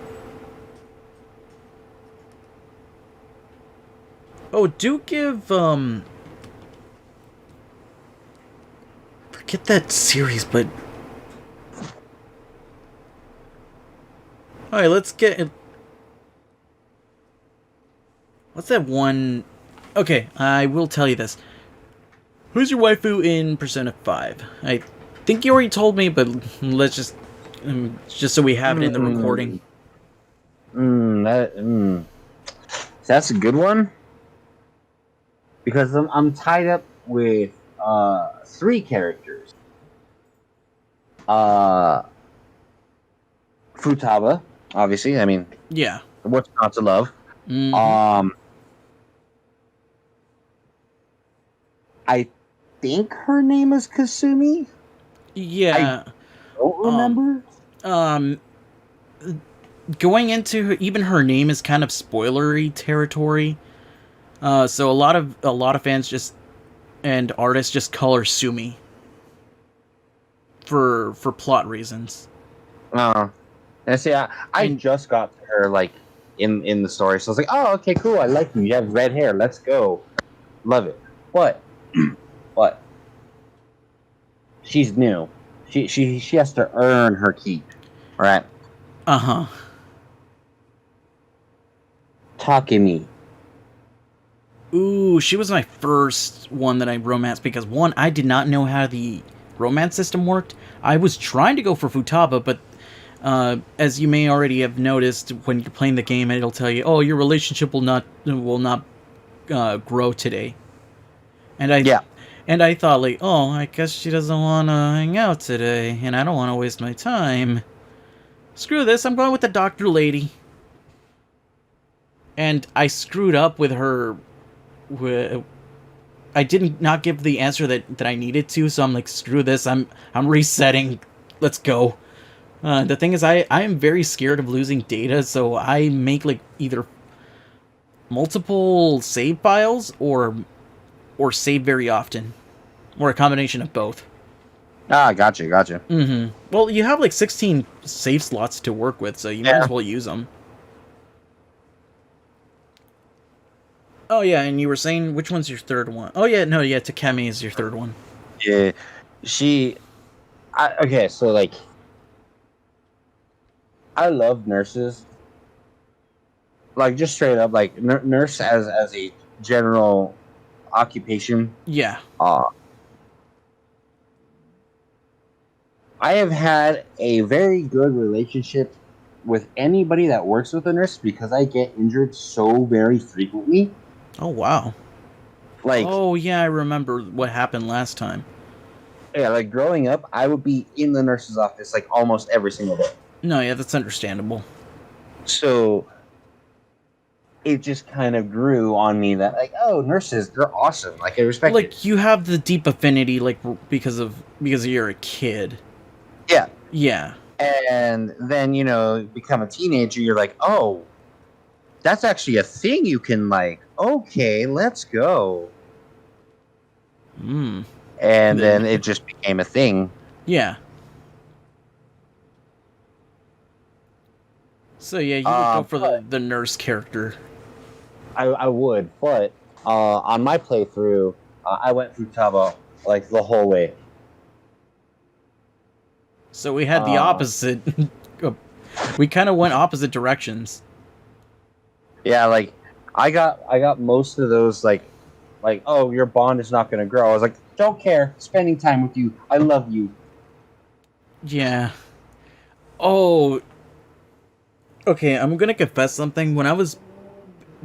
Oh, do give forget that series, but all right, let's get. What's that one? Okay, I will tell you this. Who's your waifu in Persona 5? I think you already told me, but let's just so we have it in the recording. That's a good one. Because I'm tied up with 3 characters. Futaba, obviously. I mean, Yeah. what's not to love? Mm-hmm. I think her name is Kasumi. Yeah. I don't remember. Going into even her name is kind of spoilery territory. So a lot of fans just and artists just call her Sumi for plot reasons. And see, I just got to her like in the story, so I was like, oh, okay, cool. I like you. You have red hair. Let's go. Love it. What? What? She's new. She has to earn her keep. Right? Uh-huh. Takemi. Ooh, she was my first one that I romanced because one, I did not know how the romance system worked. I was trying to go for Futaba, but as you may already have noticed when you're playing the game, it'll tell you, "Oh, your relationship will not grow today." And I thought like, "Oh, I guess she doesn't want to hang out today, and I don't want to waste my time. Screw this, I'm going with the doctor lady." And I screwed up with her. I did not give the answer that I needed to, so I'm like, screw this, I'm resetting. Let's go. The thing is, I am very scared of losing data, so I make like either multiple save files or save very often, or a combination of both. Gotcha. Mm-hmm. Well, you have like 16 save slots to work with, so you might as well use them. Oh yeah, and you were saying which one's your third one? Oh yeah, no, yeah, Takemi is your third one. Yeah, okay, so like, I love nurses. Like, just straight up, like nurse as a general occupation. Yeah. I have had a very good relationship with anybody that works with a nurse because I get injured so very frequently. Oh wow. Like, oh yeah, I remember what happened last time. Yeah, like growing up, I would be in the nurse's office like almost every single day. No, yeah, that's understandable. So it just kind of grew on me that like, oh, nurses, they're awesome. Like, I respect like it. You have the deep affinity, like because you're a kid. Yeah. Yeah. And then, become a teenager, you're like, oh, that's actually a thing you can like. Okay, let's go. And then it just became a thing. Yeah. So yeah, you would go for the nurse character. I would, but on my playthrough, I went through Futaba like the whole way. So we had the opposite. We kind of went opposite directions. Yeah, like I got most of those like oh your bond is not gonna grow. I was like, don't care. Spending time with you. I love you. Yeah. Oh, okay. I'm gonna confess something. When I was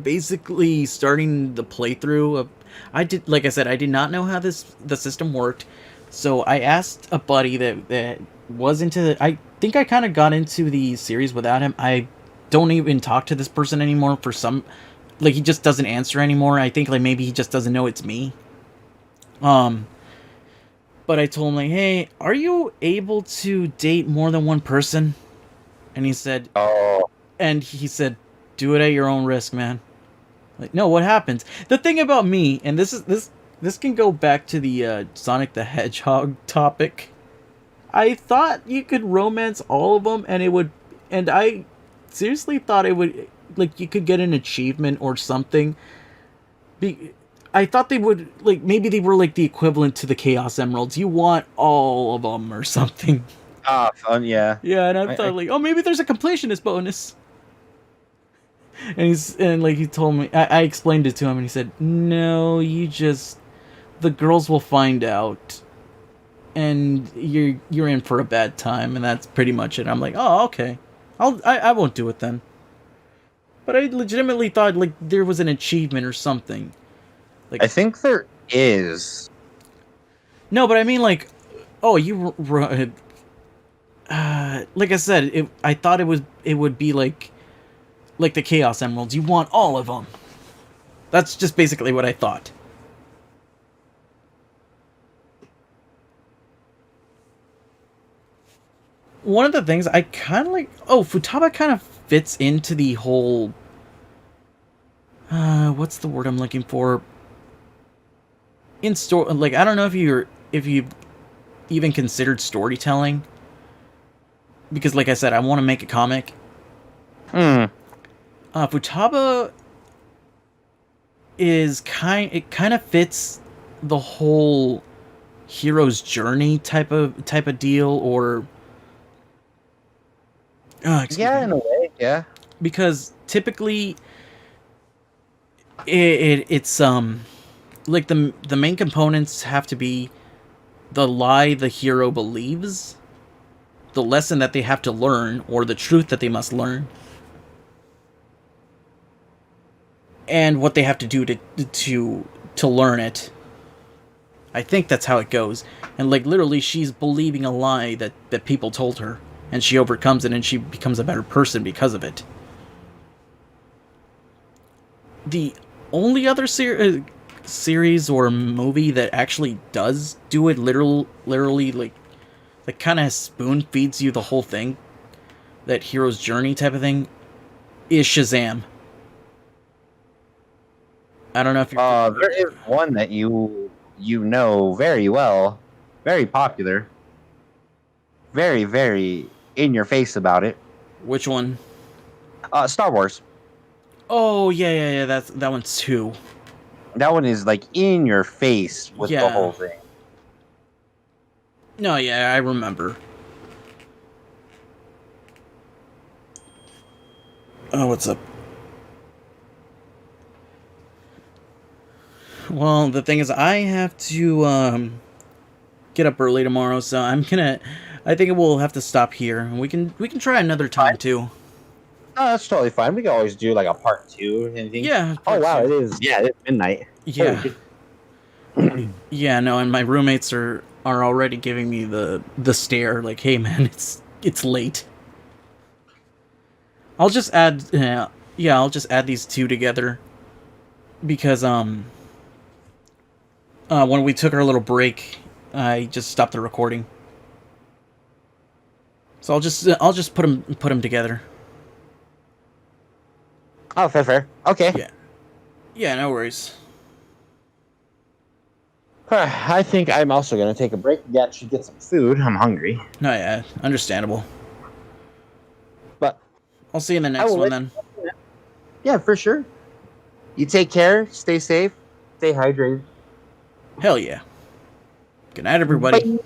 basically starting the playthrough of, I did, like I said, I did not know how the system worked, so I asked a buddy that was into I think I kind of got into the series without him. I don't even talk to this person anymore for some, like, he just doesn't answer anymore. I think like maybe he just doesn't know it's me. um but I told him, like, hey, are you able to date more than one person? And he said, Oh, do it at your own risk, man. Like, no, what happens? The thing about me, and this can go back to the Sonic the Hedgehog topic. I thought you could romance all of them, and I seriously thought it would, like, you could get an achievement or something. I thought they would, like, maybe they were like the equivalent to the Chaos Emeralds. You want all of them or something. fun, yeah. Yeah, and I I thought, like, oh, maybe there's a completionist bonus. And like he told me, I explained it to him, and he said, "No, the girls will find out, and you're in for a bad time, and that's pretty much it." I'm like, "Oh, okay, I won't do it then." But I legitimately thought like there was an achievement or something. Like, I think there is. no, but I mean, like, oh, like I said, I thought it would be like the Chaos Emeralds. You want all of them. That's just basically what I thought. One of the things I kind of like, oh, Futaba kind of fits into the whole, what's the word I'm looking for? In store, like, I don't know if you even considered storytelling, because like I said, I want to make a comic. Hmm. Futaba it kind of fits the whole hero's journey type of deal, or excuse Yeah, me, in a way, yeah. because typically it's like the main components have to be the lie the hero believes, the lesson that they have to learn, or the truth that they must learn, and what they have to do to learn it. I think that's how it goes. And like literally she's believing a lie that people told her, and she overcomes it, and she becomes a better person because of it. The only other series or movie that actually does do it literally, like, that kind of spoon feeds you the whole thing, that hero's journey type of thing, is Shazam. I don't know if you're There is one that you know very well, very popular, very in your face about it. which one. Star Wars. Oh, yeah, that one's too. That one is like in your face with the Yeah. whole thing. No, yeah, I remember. Oh, what's up? Well, the thing is, I have to get up early tomorrow, so I think we'll have to stop here, and we can try another time Fine. too. Oh, that's totally fine. We can always do like a part two and things. Yeah, Oh part wow, two. it is. Yeah, it's midnight. Yeah, yeah, no, and my roommates are already giving me the stare, like, hey man, it's late. I'll just add, yeah, I'll just add these two together because when we took our little break, I just stopped the recording. So I'll just put them together. Oh, fair. Okay. Yeah. Yeah, no worries. I think I'm also gonna take a break and actually get some food. I'm hungry. No, yeah, understandable. But I'll see you in the I next will one let then. yeah, for sure. You take care, stay safe, stay hydrated. Hell yeah. Good night, everybody. Bye.